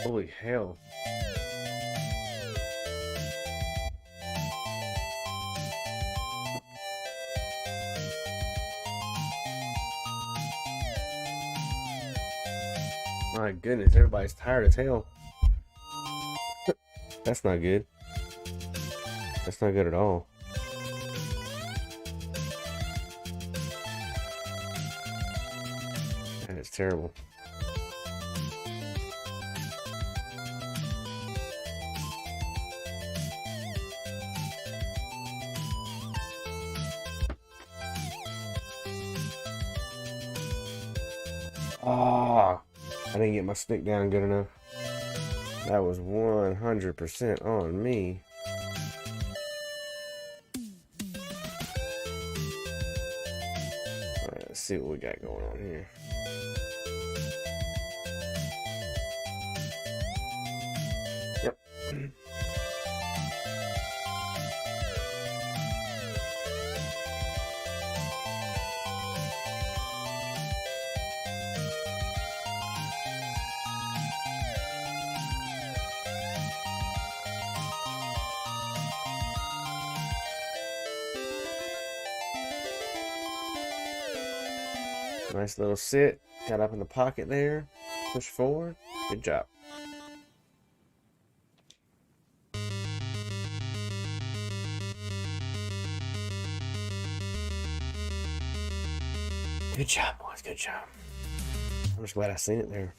Holy hell. My goodness, everybody's tired as hell. That's not good. That's not good at all. That is terrible. Ah, I didn't get my stick down good enough. That was 100% on me. All right, let's see what we got going on here. Yep. Nice little sit. Got up in the pocket there. Push forward. Good job. Good job, boys. Good job. I'm just glad I seen it there.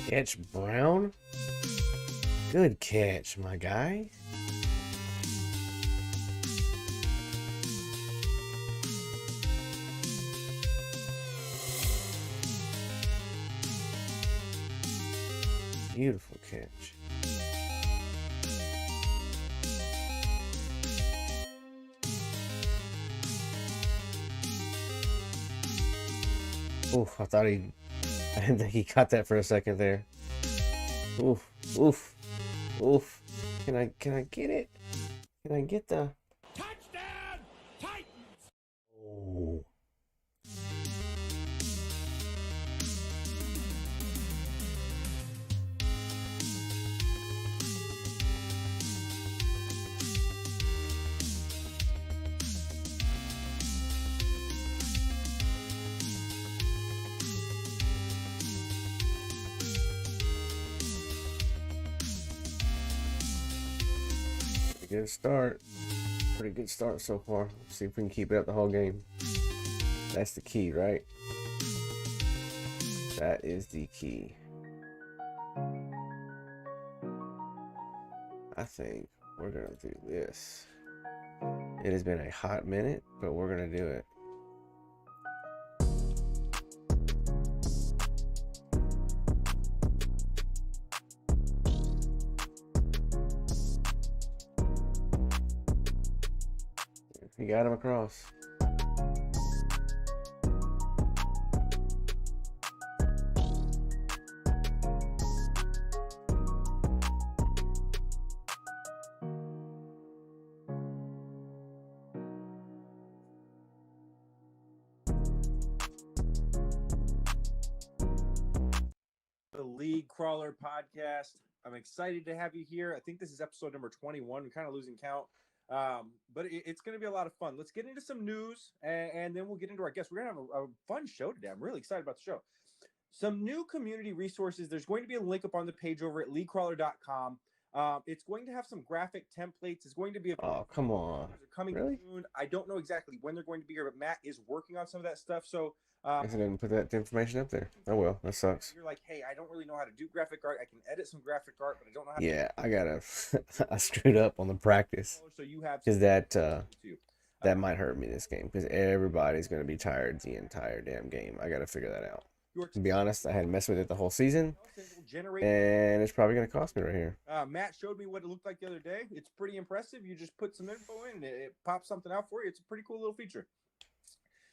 Catch, Brown. Good catch, my guy. Beautiful catch. Oof, I didn't think he caught that for a second there. Oof, oof, oof. Can I get it? Can I get the Touchdown, Titans! Oh. good start. Pretty good start so far. Let's see if we can keep it up the whole game. That's the key, right? That is the key. I think we're gonna do this. It has been a hot minute, but we're gonna do it. You got him across. The League Crawler podcast. I'm excited to have you here. I think this is episode number 21. We're kind of losing count, but it's going to be a lot of fun. Let's get into some news, and then we'll get into our guests. We're going to have a fun show today. I'm really excited about the show. Some new community resources. There's going to be a link up on the page over at leaguecrawler.com. It's going to have some graphic templates. It's going to be come on. They're coming Really? soon. I don't know exactly when they're going to be here, but Matt is working on some of that stuff. So I guess I didn't put that information up there. Oh well, that sucks. you're like, hey, I don't really know how to do graphic art. I can edit some graphic art, but I don't know how Yeah, I gotta. I screwed up on the practice to. So you have because that too. that might hurt me this game because everybody's gonna be tired the entire damn game. I gotta figure that out. To be honest, I hadn't messed with it the whole season, and it's probably gonna cost me right here. Matt showed me what it looked like the other day. It's pretty impressive. You just put some info in, and it pops something out for you. It's a pretty cool little feature.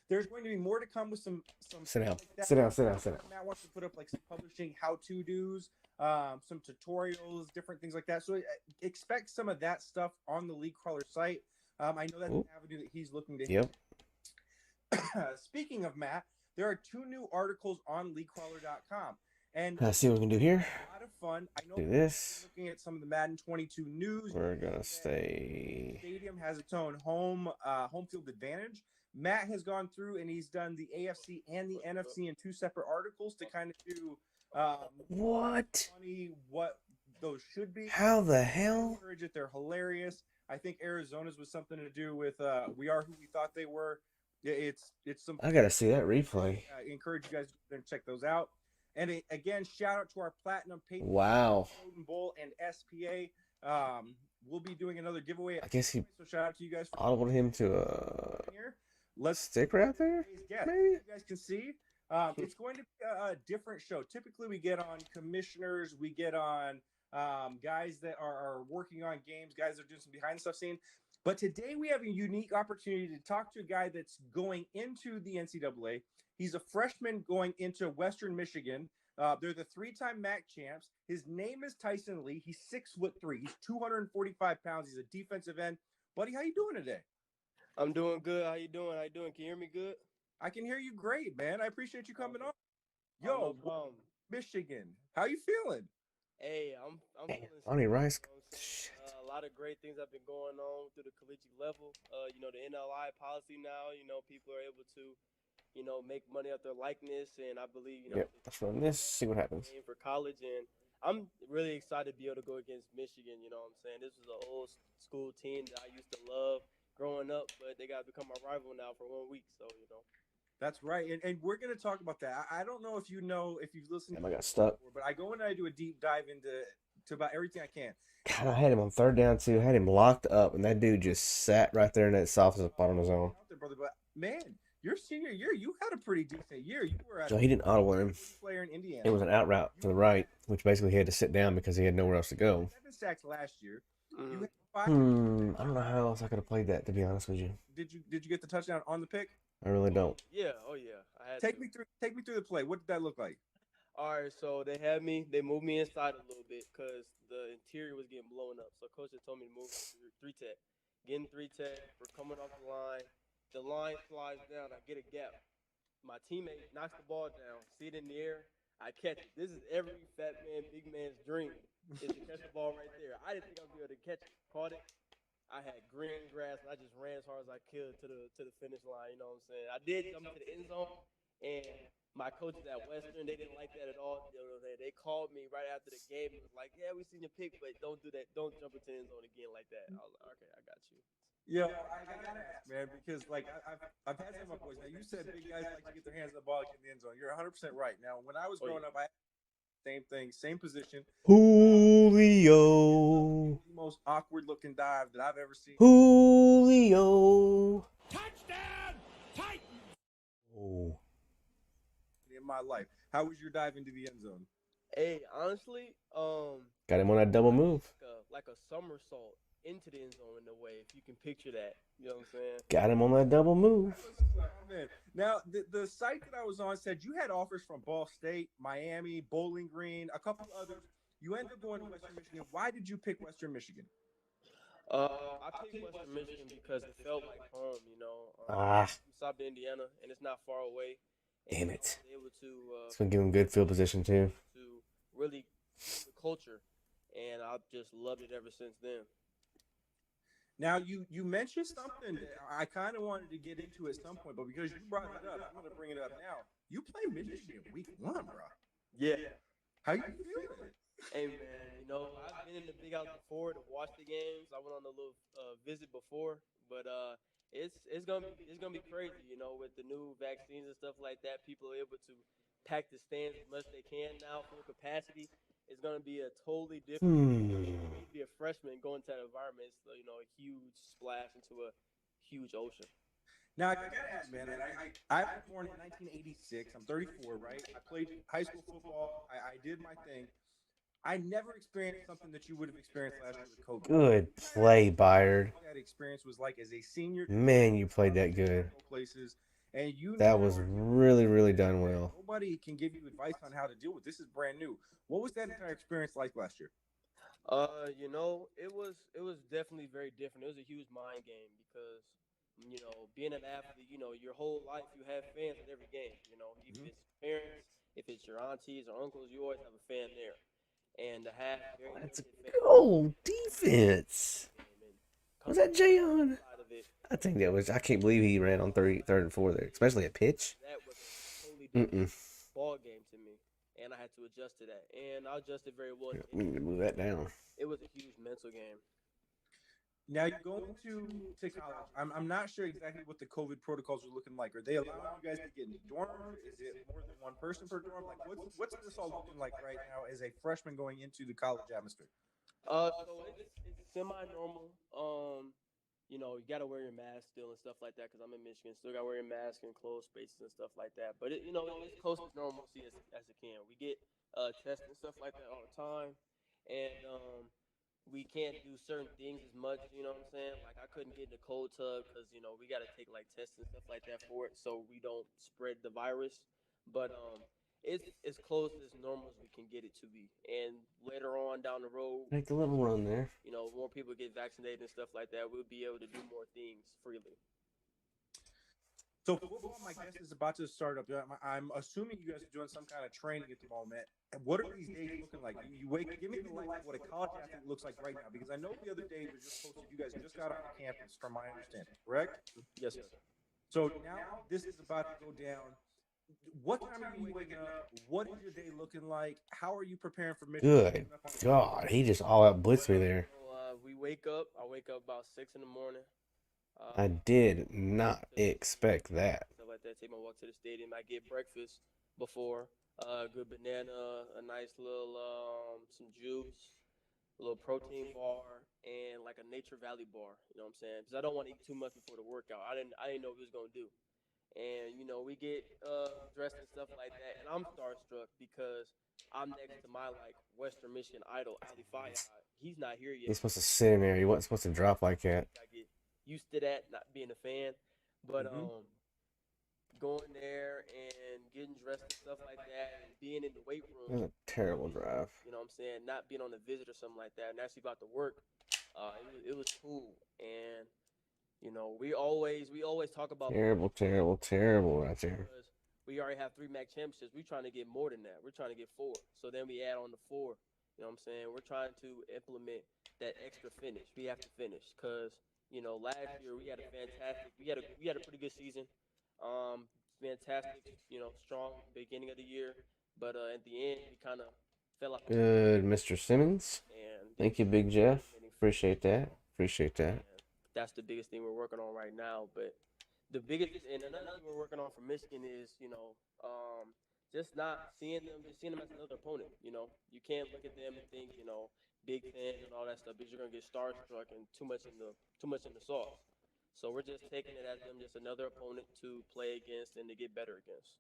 There's going to be more to come with some Sit down. like Sit down. Sit down. Sit down. Matt wants to put up like some publishing how-to do's, some tutorials, different things like that. So expect some of that stuff on the League Crawler site. I know that's an avenue that he's looking to. Yep. Speaking of Matt, there are 2 new articles on leaguecrawler.com. And Let's see what we can do here. a lot of fun. I know Do this. looking at some of the Madden 22 news. We're gonna stay. Stadium has its own home field advantage. Matt has gone through and he's done the AFC and the NFC in 2 separate articles to kind of do What? funny what those should be. How the hell? They're hilarious. I think Arizona's was something to do with we are who we thought they were. It's some. I gotta see that replay. I encourage you guys to check those out. And again, shout out to our platinum Patriot Wow. Golden Bowl and SPA. We'll be doing another giveaway. I guess he So shout out to you guys for audibled him to here. Let's stick right there. yeah, Maybe. you guys can see. It's going to be a different show. Typically, we get on commissioners, we get on guys that are working on games, guys that are doing some behind the stuff scene. But today we have a unique opportunity to talk to a guy that's going into the NCAA. He's a freshman going into Western Michigan. They're the 3-time MAC champs. His name is Tyson Lee. He's 6'3". He's 245 pounds. He's a defensive end. Buddy, how you doing today? I'm doing good. How you doing? How you doing? Can you hear me good? I can hear you great, man. I appreciate you coming on. Oh, Yo, no problem. Michigan, how you feeling? Hey, I'm Damn, feeling Ronnie Rice. you know what I'm saying? A lot of great things have been going on through the collegiate level. The NLI policy now, people are able to, make money off their likeness, and I believe, Yep. Let's run this. See what happens. for college, and I'm really excited to be able to go against Michigan. You know what I'm saying? This was an old school team that I used to love growing up, but they got to become my rival now for 1 week. So, That's right, and we're going to talk about that. I don't know if you've listened. Damn, I got stuck. Before, but I go in and I do a deep dive into about everything I can. God, I had him on 3rd down too. I had him locked up, and that dude just sat right there in that soft spot on his own. Out there, brother, but man, your senior year, you had a pretty decent year. You were So he didn't audible him. player in Indiana. It was an out route to the right, which basically he had to sit down because he had nowhere else to go. 7 sacks last year. You had 5. I don't know how else I could have played that, to be honest with you. Did you get the touchdown on the pick? I really don't. yeah. Oh, yeah. I had Take to. me through the play. What did that look like? All right, so they moved me inside a little bit because the interior was getting blown up. So coach had told me to move to 3 tech. Getting 3 tech, we're coming off the line. The line slides down. I get a gap. My teammate knocks the ball down, see it in the air. I catch it. This is every fat man, big man's dream is to catch the ball right there. I didn't think I'd be able to catch it. Caught it. I had green grass, and I just ran as hard as I could to the finish line. You know what I'm saying? I did jump to the end zone, And my coaches at Western, they didn't like that at all. You know, they called me right after the game and was like, "Yeah, we seen your pick, but don't do that. Don't jump into the end zone again like that." I was like, "Okay, I got you." Yo, I gotta ask, man, because like I've had some of my boys. Now you said big guys like to get their hands on the ball, get in the end zone. You're 100% right. Now when I was Oh growing yeah. up, I same thing, same position. Julio. The most awkward looking dive that I've ever seen Julio. Touchdown, Titans! Oh. in my life. How was your dive into the end zone? Hey, honestly, Got him on that double I did move. like a somersault into the end zone in a way, if you can picture that. You know what I'm saying? Got him on that double move. Oh, man. Now, the site that I was on said you had offers from Ball State, Miami, Bowling Green, a couple others. You ended up going to Western Michigan. Why did you pick Western Michigan? I picked Western Michigan because it felt like home. Ah, I'm South Indiana, and it's not far away, and damn I was it. able to It's gonna give him good field position too. really feel the culture, and I've just loved it ever since then. Now, you mentioned something that I kind of wanted to get into at some point, but because you brought it up, I'm going to bring it up now. You play Michigan week one, bro. Yeah. How you feeling? Hey man, I've been in the big house before to watch the games. I went on a little visit before, but it's gonna be crazy. With the new vaccines and stuff like that, people are able to pack the stands as much as they can now, full capacity. It's gonna be a totally different experience. For me to be a freshman going to that environment, it's a huge splash into a huge ocean. Now, I got to ask, man, I was born in 1986. I'm 34, right? I played high school football. I did my thing. I never experienced something that you would have experienced last year with COVID. Good play, Byard. That experience was like as a senior. Man, you played that good. Places, and That was really, really done well. nobody can give you advice on how to deal with this. Is brand new. What was that entire experience like last year? It was definitely very different. It was a huge mind game because being an athlete, your whole life you have fans at every game. If it's parents, if it's your aunties or uncles, you always have a fan there. And to have very That's a limited fans goal defense. game and Was coming that Jayon? out of it, I think that was. I can't believe he ran on third and four there, especially a pitch. that was a totally different Mm-mm. ball game to me, and I had to adjust to that, and I adjusted very well. We need to move that down. It was a huge mental game. Now you're going to college. I'm not sure exactly what the COVID protocols are looking like. Are they allowing you guys to get in dorms? Is it more than one person per dorm? Like what's this all looking like right now as a freshman going into the college atmosphere? So it's semi-normal. You gotta wear your mask still and stuff like that because I'm in Michigan. Still gotta wear your mask in closed spaces and stuff like that. But it's close to normalcy as it can. We get tests and stuff like that all the time, and we can't do certain things as much. You know what I'm saying? Like I couldn't get in the cold tub because we got to take like tests and stuff like that for it, so we don't spread the virus. But it's as close as normal as we can get it to be. And later on down the road, Make a little run there. more people get vaccinated and stuff like that, we'll be able to do more things freely. So football, my guess, is about to start up. I'm assuming you guys are doing some kind of training at the moment. What are these days looking like? You wake. Give me the life of what a college athlete looks like right now, because I know the other day was just posted. You guys just got off campus, from my understanding, correct? Yes, sir. So now this is about to go down. What time are you waking up? What is your day looking like? How are you preparing for Michigan? Good God, he just all out blitzed me there. So we wake up. I wake up about 6 in the morning. I did not expect that. Stuff like that. Take my walk to the stadium. I get breakfast before. Good banana, a nice little some juice, a little protein bar, and like a Nature Valley bar. You know what I'm saying? Because I don't want to eat too much before the workout. I didn't know what we was gonna do. And we get dressed and stuff like that. And I'm starstruck because I'm next to my like Western Michigan idol, Ali Faye. He's not here yet. He's supposed to sit in there. He wasn't supposed to drop like that. I get used to that, not being a fan. But going there and getting dressed and stuff like that, and being in the weight It was room. a terrible drive. You know what I'm saying? Not being on a visit or something like that, and actually about to work. It was cool, and we always talk about Terrible, terrible, terrible right there. because we already have 3 MAC championships. We're trying to get more than that. We're trying to get 4. So then we add on the 4. You know what I'm saying? We're trying to implement that extra finish. We have to finish because last year we had a pretty good season. fantastic, strong beginning of the year, but at the end we kind of fell off the map a Good, little bit Mr. Simmons. and didn't Thank you, keep Big Jeff. implementing certain Appreciate things. that. Appreciate that. And that's the biggest thing we're working on right now. But the biggest and another thing we're working on for Michigan is just not seeing them as another opponent. You can't look at them and think Big Ten and all that stuff because you're gonna get starstruck and too much in the sauce. So we're just taking it as them just another opponent to play against and to get better against.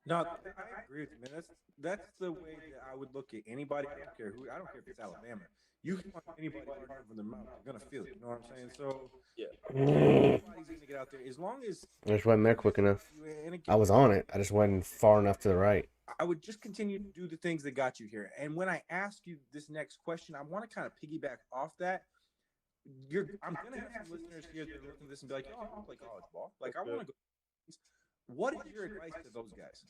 No, I agree with you, man. That's the way that I would look at anybody. I don't care who. I don't care if it's Alabama. You can punch anybody hard enough in the mouth, they're gonna feel it. You know what I'm saying? So Yeah. anybody's gonna get out there as long as. I just wasn't there quick enough. And I again, was on it. I just wasn't far enough to the right. I would just continue to do the things that got you here. And when I ask you this next question, I want to kind of piggyback off that. I'm gonna have some listeners here that are looking at this and be like, "Oh, I want to play college ball. Like, I want to go." What is your advice to those guys?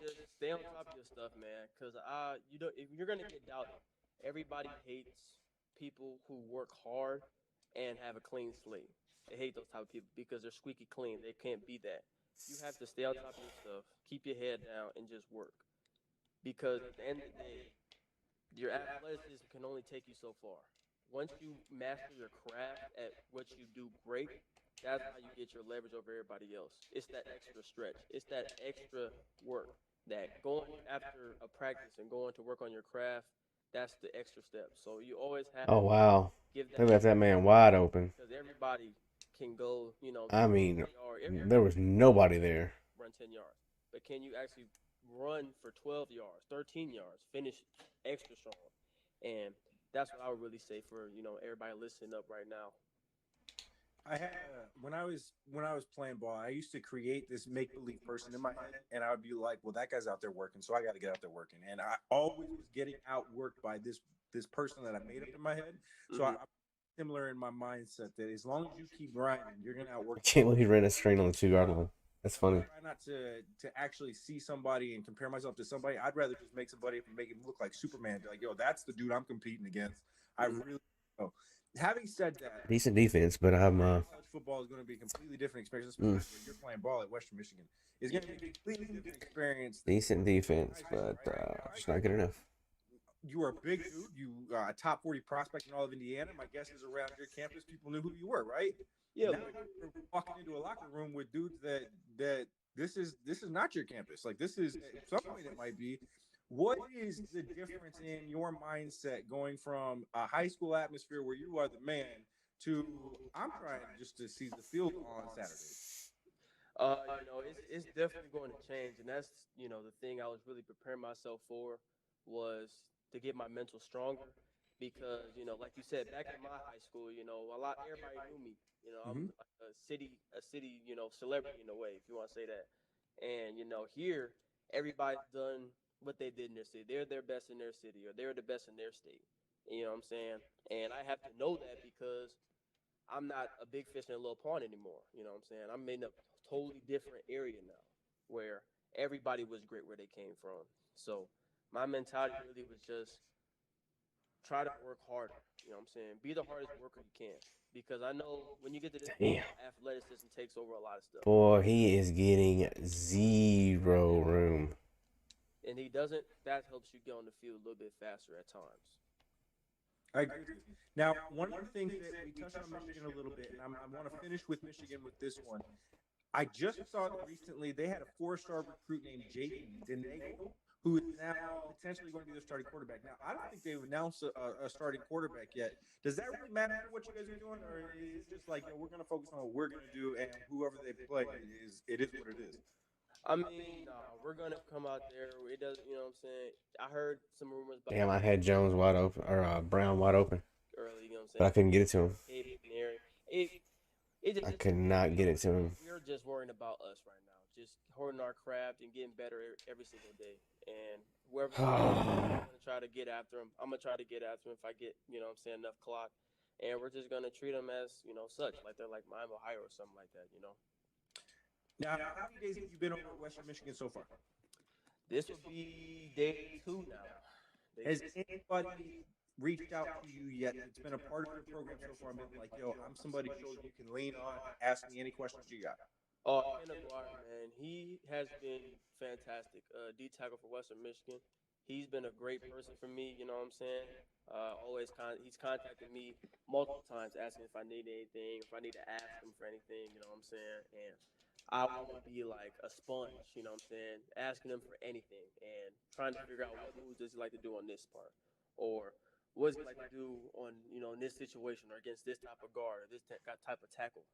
Just stay on top of your stuff, man. Cause if you're gonna get doubted, everybody hates people who work hard and have a clean slate. They hate those type of people because they're squeaky clean. They can't be that. You have to stay on top of your stuff, keep your head down, and just work. Because at the end of the day, your athleticism can only take you so far. Once you master your craft at what you do great, that's how you get your leverage over everybody else. It's that extra stretch. It's that extra work. That going after a practice and going to work on your craft, that's the extra step. So you always have Oh, to wow. give They that left that man wide open. because everybody can go, I mean, 10 yards. there was nobody there. Run 10 yards. But can you actually run for 12 yards, 13 yards, finish extra strong? And that's what I would really say for, everybody listening up right now. I had when I was playing ball, I used to create this make believe person in my head, and I would be like, "Well, that guy's out there working, so I got to get out there working." And I always was getting outworked by this person that I made up in my head. So Mm-hmm. I'm similar in my mindset that as long as you keep grinding, you're gonna I outwork. can't believe he ran a screen on the 2 yard line. That's So I funny. try not to actually see somebody and compare myself to somebody. I'd rather just make somebody and make him look like Superman. Be like, "Yo, that's the dude I'm competing against." I Mm-hmm. really. Oh, having said that, Decent defense, but I'm college football is going to be a completely different experience, especially when you're playing ball at Western Michigan. It's going to be a completely different experience. decent defense, but just not good enough. You were a big dude. You a top 40 prospect in all of Indiana. My guess is around your campus, people knew who you were, right? Yeah. Now you're walking into a locker room with dudes that this is not your campus. Like this is at some point it might be. What is the difference in your mindset going from a high school atmosphere where you are the man to I'm trying just to see the field on Saturdays? It's definitely going to change, and that's the thing I was really preparing myself for was to get my mental stronger because like you said, back in my high school, everybody knew me. I'm Mm-hmm. like a city celebrity in a way, if you want to say that. And here everybody's done what they did in their city. They're their best in their city, or they're the best in their state. You know what I'm saying? And I have to know that because I'm not a big fish in a little pond anymore. You know what I'm saying? I'm in a totally different area now where everybody was great where they came from. So my mentality really was just try to work harder. You know what I'm saying? Be the hardest worker you can. Because I know when you get to this Damn. level, athleticism takes over a lot of stuff. Boy, he is getting zero room. And he doesn't, that helps you get on the field a little bit faster at times. I agree with you. Now, one of the things that we touched on Michigan a little bit, and I want to finish with Michigan with this one. I just saw that recently they had a four-star recruit named Jaden Denego, who is now potentially going to be their starting quarterback. Now, I don't think they've announced a starting quarterback yet. Does that really matter for what you guys are doing, or is it just like, we're going to focus on what we're going to do, and whoever they play is what it is? I mean, we're going to come out there. It doesn't, you know what I'm saying? I heard some rumors about Damn, I had Jones wide open or Brown wide open, early, you know what I'm but I saying? couldn't get it to him. It I just could not get it to him. we're just worrying about us right now, just holding our craft and getting better every single day. And whoever I'm gonna try to get after him. I'm gonna try to get after him if I get enough clock. And we're just gonna treat them as such, like they're like Miami, Ohio, or something like that. Now, how many days have you been over at Western Michigan so far? This will be day 2 now. Has anybody reached out to you yet that's been a part of your program so far and been like, "Yo, I'm somebody you can lean on, ask me any questions you got"? Oh, Ken McGuire, man, he has been fantastic. D tackle for Western Michigan. He's been a great person for me. You know what I'm saying? He's contacted me multiple times asking if I need anything, if I need to ask him for anything. You know what I'm saying? And I want to be like a sponge. You know what I'm saying? Asking him for anything and trying to figure out what moves does he like to do on this part, or what does he like to do on in this situation or against this type of guard or this type of tackle.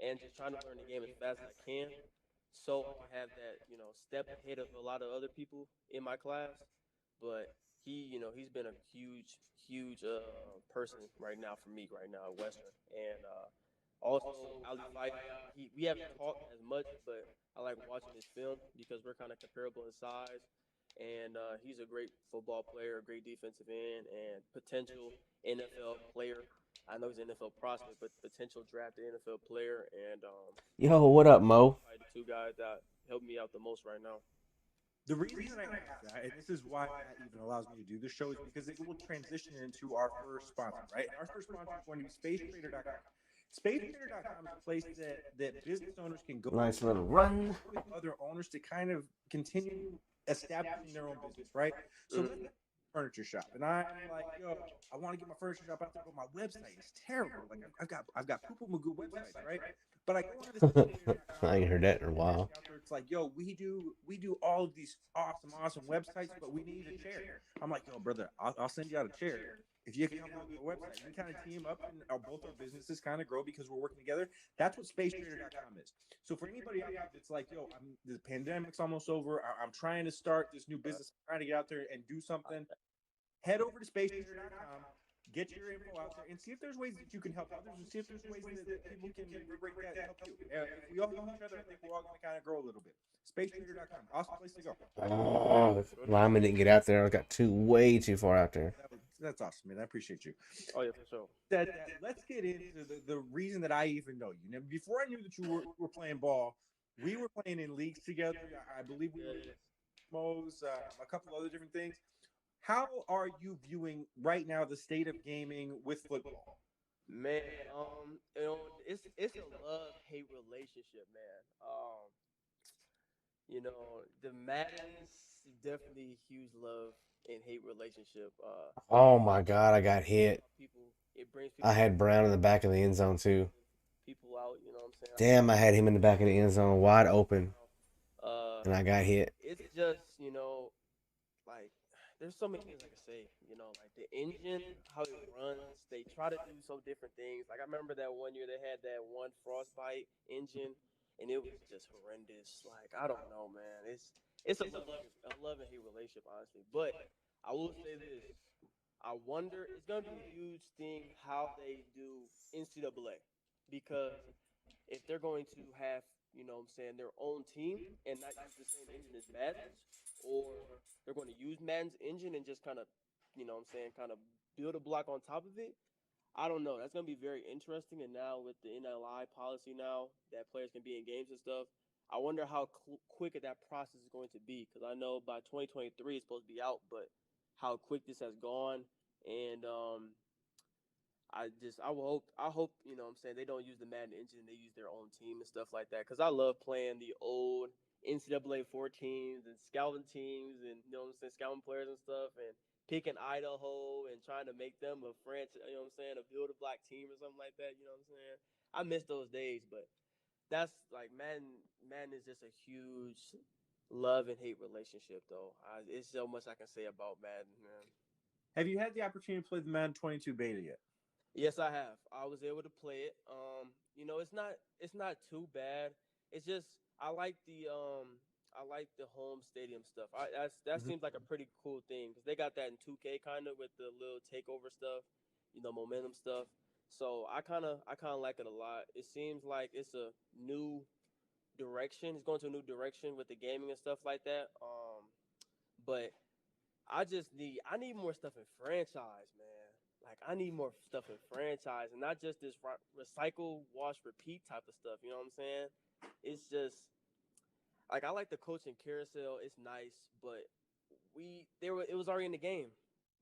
And just trying to learn the game as fast as I can so I can have that, step ahead of a lot of other people in my class. But he's been a huge, huge person right now for me right now at Western. And also Ali Faye, we haven't talked as much, but I like watching his film because we're kind of comparable in size. And he's a great football player, a great defensive end, and potential NFL player. I know he's an NFL prospect, but potential drafted NFL player. And Yo, what up, those Mo? are probably the two guys that help me out the most right now. The reason I ask that, and this is why Matt even allows me to do this show, is because it will transition into our first sponsor, right? And our first sponsor is going to be SpaceTrader.com. SpaceTrader.com is a place that business owners can go Nice to little run. with other owners to kind of continue establishing their own business, right? So let's say Mm-hmm. furniture shop, and I'm like, yo, I want to get my furniture shop out there, but my website is terrible. Like I've got poo poo magoo websites, right? But I go on to I spacetrader.com ain't heard and that in a they match while. me out there. It's like, yo, we do all of these awesome websites, but we need a chair. I'm like, yo, brother, I'll send you out a chair if you can help me with my website. We kind of team up, and both our businesses kind of grow because we're working together. That's what SpaceTrader.com is. So for anybody out there that's like, yo, the pandemic's almost over. I'm trying to start this new business. I'm trying to get out there and do something. Head over to SpaceTrader.com, get your info out there, and see if there's ways that you can help others, and see if there's ways that people can break that and help you. If we all help each other, I think we're all going to kind of grow a little bit. SpaceTrader.com, awesome place to go. Oh, lineman didn't get out there. I got way too far out there. That's awesome, man. I appreciate you. Oh yeah, for sure. That let's get into the reason that I even know you. Now, before I knew that you were playing ball, we were playing in leagues together. I believe we were Yeah. Mo's, a couple other different things. How are you viewing right now the state of gaming with football? Man, it's a love hate relationship, man. The Madden's definitely huge love and hate relationship. Oh It my God, I got hit. people it brings I people had Brown in the together. back of the end It zone too. brings people out. You know what I'm saying? I Damn, love I had him in the back of the end zone, wide open, now. Uh, and I got hit. it's just like there's so many things I can say. Like the engine, how it runs. They try to do so different things. Like I remember that one year they had that one frostbite engine, and it was just horrendous. Like I don't know, man. It's a love and hate relationship, honestly. But I will say this: I wonder it's gonna be a huge thing how they do NCAA because if they're going to have, what I'm saying, their own team and not use the same engine as Madden's, or they're going to use Madden's engine and just kind of, what I'm saying, kind of build a block on top of it. I don't know. That's going to be very interesting. And now with the NLI policy now that players can be in games and stuff, I wonder how quick that process is going to be because I know by 2023 it's supposed to be out, but how quick this has gone. And I hope what I'm saying they don't use the Madden engine, they use their own team and stuff like that. Cause I love playing the old NCAA 4 teams and scouting teams and what I'm saying, scouting players and stuff and picking Idaho and trying to make them a franchise, what I'm saying, a build a black team or something like that, what I'm saying? I miss those days, but that's like Madden is just a huge love and hate relationship though. It's so much I can say about Madden, man. Have you had the opportunity to play the Madden 22 beta yet? Yes, I have. I was able to play it. It's not too bad. It's just I like the home stadium stuff. That Mhm. seems like a pretty cool thing because they got that in 2K kind of with the little takeover stuff, momentum stuff. So I kind of like it a lot. It seems like it's a new direction. It's going to a new direction with the gaming and stuff like that. But I need more stuff in franchise, man. Like I need more stuff in franchise, and not just this recycle, wash, repeat type of stuff. You know what I'm saying? It's just like I like the coaching carousel. It's nice, but it was already in the game.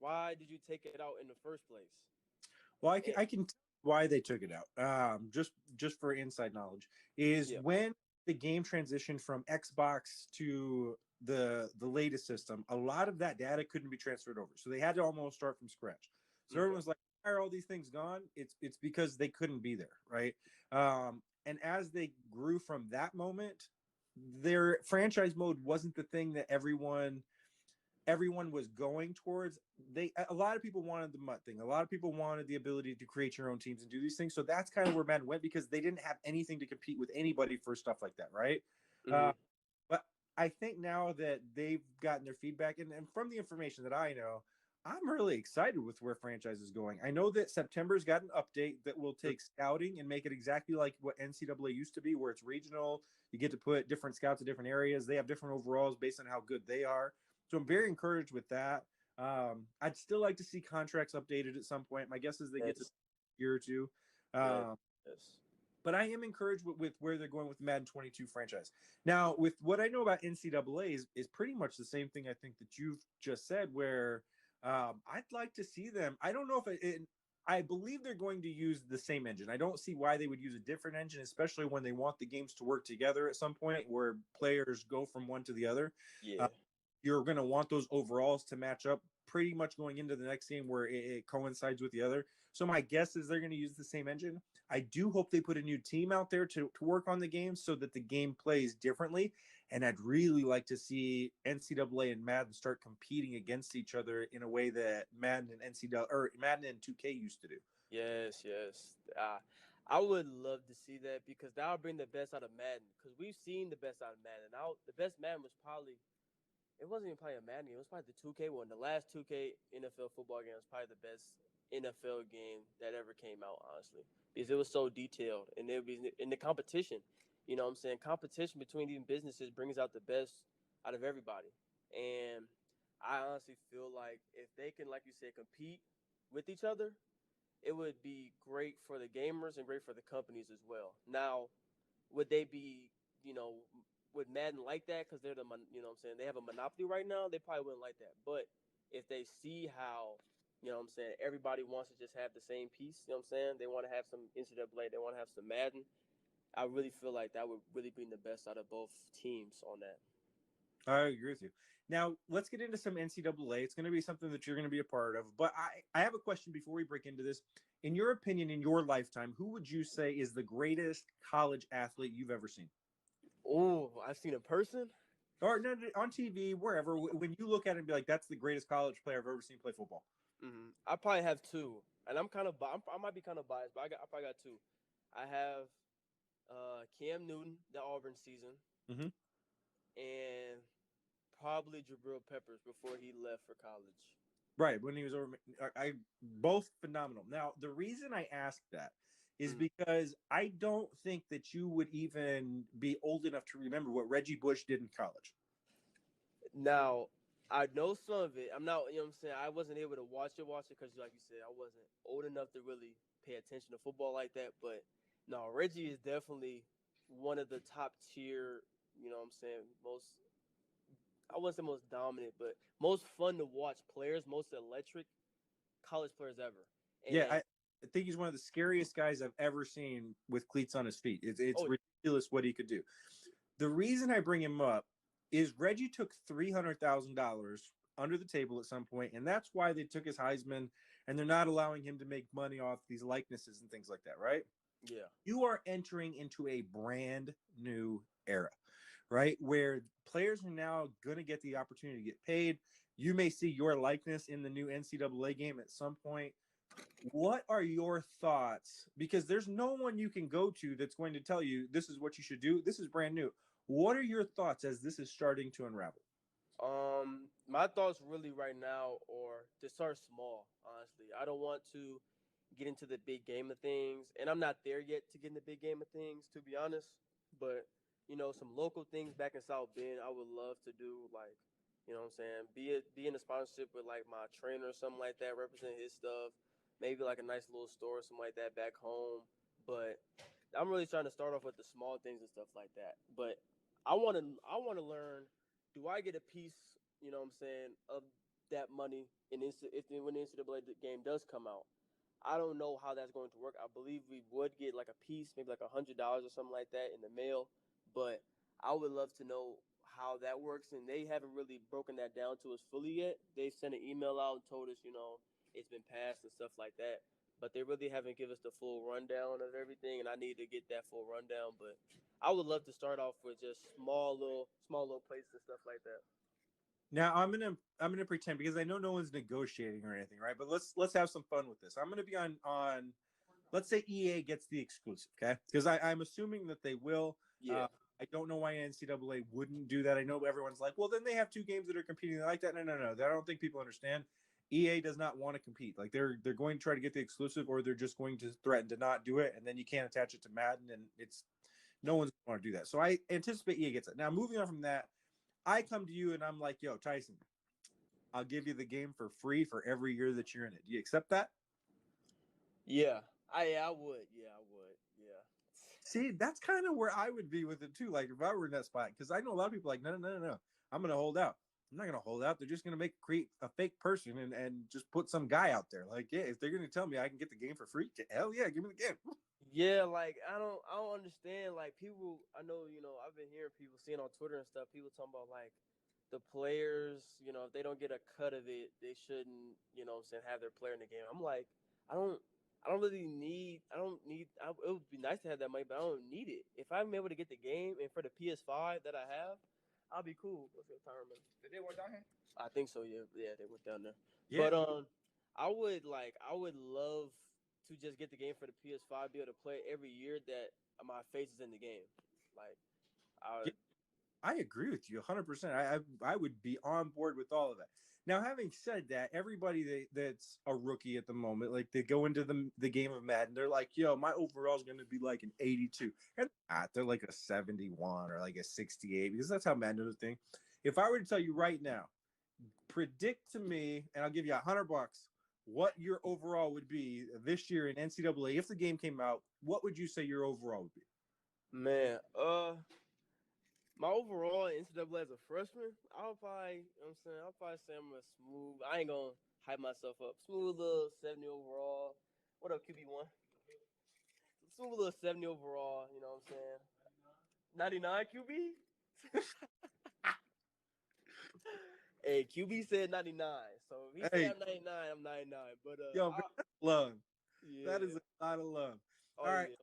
Why did you take it out in the first place? Well, And I can. why they took it out. Just for inside knowledge, is Yeah. when the game transitioned from Xbox to the latest system, a lot of that data couldn't be transferred over, so they had to almost start from scratch. So Okay. everyone's like, "Why are all these things gone?" It's because they couldn't be there, right? And as they grew from that moment, their franchise mode wasn't the thing that everyone was going towards. A lot of people wanted the MUT thing. A lot of people wanted the ability to create your own teams and do these things. So that's kind of where Madden went, because they didn't have anything to compete with anybody for stuff like that, right? Mm-hmm. Uh, but I think now that they've gotten their feedback, and from the information that I know, I'm really excited with where franchise is going. I know that September's got an update that will take scouting and make it exactly like what NCAA used to be, where it's regional. You get to put different scouts in different areas. They have different overalls based on how good they are. So I'm very encouraged with that. I'd still like to see contracts updated at some point. My guess is they get to Yes. a year or two. Yes. Um, Yes. but I am encouraged with where they're going with the Madden 22 franchise. Now, with what I know about NCAA is pretty much the same thing I think that you've just said, where I'd like to see them. I don't know if I believe they're going to use the same engine. I don't see why they would use a different engine, especially when they want the games to work together at some point where players go from one to the other. Yeah. Uh, you're going to want those overalls to match up pretty much going into the next game where it coincides with the other. So my guess is they're going to use the same engine. I do hope they put a new team out there to work on the game so that the game plays differently. And I'd really like to see NCAA and Madden start competing against each other in a way that Madden and NCAA or Madden and 2K used to do. Yes. Yes. I would love to see that because that would bring the best out of Madden. Because we've seen the best out of Madden. Now the best Madden was probably it wasn't even probably a Madden game. It was probably the 2K one. The last 2K NFL football game was probably the best NFL game that ever came out, honestly, because it was so detailed and it was in the competition. You know what I'm saying? Competition between these businesses brings out the best out of everybody. And I honestly feel like if they can, like you said, compete with each other, it would be great for the gamers and great for the companies as well. Now, would they be, you know, with Madden like that because they're you know what I'm saying, they have a monopoly right now? They probably wouldn't like that. But if they see how, you know what I'm saying, everybody wants to just have the same piece, you know what I'm saying? They want to have some NCAA, they want to have some Madden. I really feel like that would really bring the best out of both teams on that. I agree with you. Now, let's get into some NCAA. It's going to be something that you're going to be a part of. But I have a question before we break into this. In your opinion, in your lifetime, who would you say is the greatest college athlete you've ever seen? Oh, I've seen a person. Or no, on TV, wherever, when you look at it and be like, that's the greatest college player I've ever seen play football. I probably have two, and I'm kind of I might be kind of biased, but I probably got two. I have Cam Newton, the Auburn season, Mm-hmm. and probably Jabril Peppers before he left for college. Right, when he was over, I both phenomenal. Now, the reason I ask that is Mm. because I don't think that you would even be old enough to remember what Reggie Bush did in college. Now, I know some of it. I'm not, you know what I'm saying? I wasn't able to watch it because, like you said, I wasn't old enough to really pay attention to football like that. But no, Reggie is definitely one of the top tier, you know what I'm saying, I wouldn't say most dominant, but most fun to watch players, most electric college players ever. Yeah, And, I think he's one of the scariest guys I've ever seen with cleats on his feet. It's oh, ridiculous what he could do. The reason I bring him up is Reggie took $300,000 under the table at some point, and that's why they took his Heisman, and they're not allowing him to make money off these likenesses and things like that, right? yeah. You are entering into a brand new era, right? Where players are now going to get the opportunity to get paid. You may see your likeness in the new NCAA game at some point. What are your thoughts? Because there's no one you can go to that's going to tell you this is what you should do. This is brand new. What are your thoughts as this is starting to unravel? My thoughts really right now are to start small. Honestly, I don't want to get into the big game of things, and I'm not there yet to get in the big game of things, to be honest. But you know, some local things back in South Bend, I would love to do. Like, you know, what I'm saying, be in a sponsorship with like my trainer or something like that, represent his stuff. Maybe like a nice little store or something like that back home. But I'm really trying to start off with the small things and stuff like that. But I want to learn. Do I get a piece? You know what I'm saying, of that money in if when the NCAA game does come out? I don't know how that's going to work. I believe we would get like a piece, maybe like $100 or something like that in the mail. But I would love to know how that works, and they haven't really broken that down to us fully yet. They've sent an email out and told us, it's been passed and stuff like that. But they really haven't given us the full rundown of everything, and I need to get that full rundown. But I would love to start off with just small little places and stuff like that. Now I'm gonna pretend because I know no one's negotiating or anything, right? But let's have some fun with this. I'm gonna be on. Let's say EA gets the exclusive, okay? Because I'm assuming that they will. Yeah. I don't know why NCAA wouldn't do that. I know everyone's like, well, then they have two games that are competing like that. No, no, no. I don't think people understand. EA does not want to compete. Like they're going to try to get the exclusive, or they're just going to threaten to not do it, and then you can't attach it to Madden, and it's no one's going to do that. So I anticipate EA gets it. Now, moving on from that, I come to you and I'm like, yo, Tyson, I'll give you the game for free for every year that you're in it. Do you accept that? Yeah. I would. Yeah, I would. Yeah. See, that's kind of where I would be with it too. Like if I were in that spot, because I know a lot of people like, no, no, no, no, no. I'm gonna hold out. I'm not gonna hold out. They're just gonna create a fake person and just put some guy out there. Like, yeah, if they're gonna tell me I can get the game for free, hell yeah, give me the game. Yeah, like I don't understand. Like people, I know I've been hearing people seeing on Twitter and stuff. People talking about like the players. If they don't get a cut of it, they shouldn't. What I'm saying, have their player in the game. I'm like, I don't. I don't really need. I don't need. It would be nice to have that money, but I don't need it. If I'm able to get the game and for the PS5 that I have, I'll be cool. What's the time? Did they work down here? I think so. Yeah, yeah, they went down there. Yeah, But I would love to just get the game for the PS5, be able to play it every year that my face is in the game. Like, I yeah, I agree with you 100%. I would be on board with all of that. Now, having said that, everybody that's a rookie at the moment, like they go into the game of Madden, they're like, "Yo, my overall is going to be like an 82," and they're like a 71 or like a 68 because that's how Madden does the thing. If I were to tell you right now, predict to me, and I'll give you $100, what your overall would be this year in NCAA if the game came out. What would you say your overall would be? man, my overall in NCAA as a freshman, I'll probably, I'm saying, I'll probably say I'm a smooth. I ain't gonna hype myself up. Smooth little 70 overall. What up, QB1? Smooth little 70 overall. You know what I'm saying? 99 QB. Hey, QB said 99. So if he said Hey, I'm 99, I'm 99. But yo, man, that's love. That is yeah. a lot of love. Oh All right. yeah.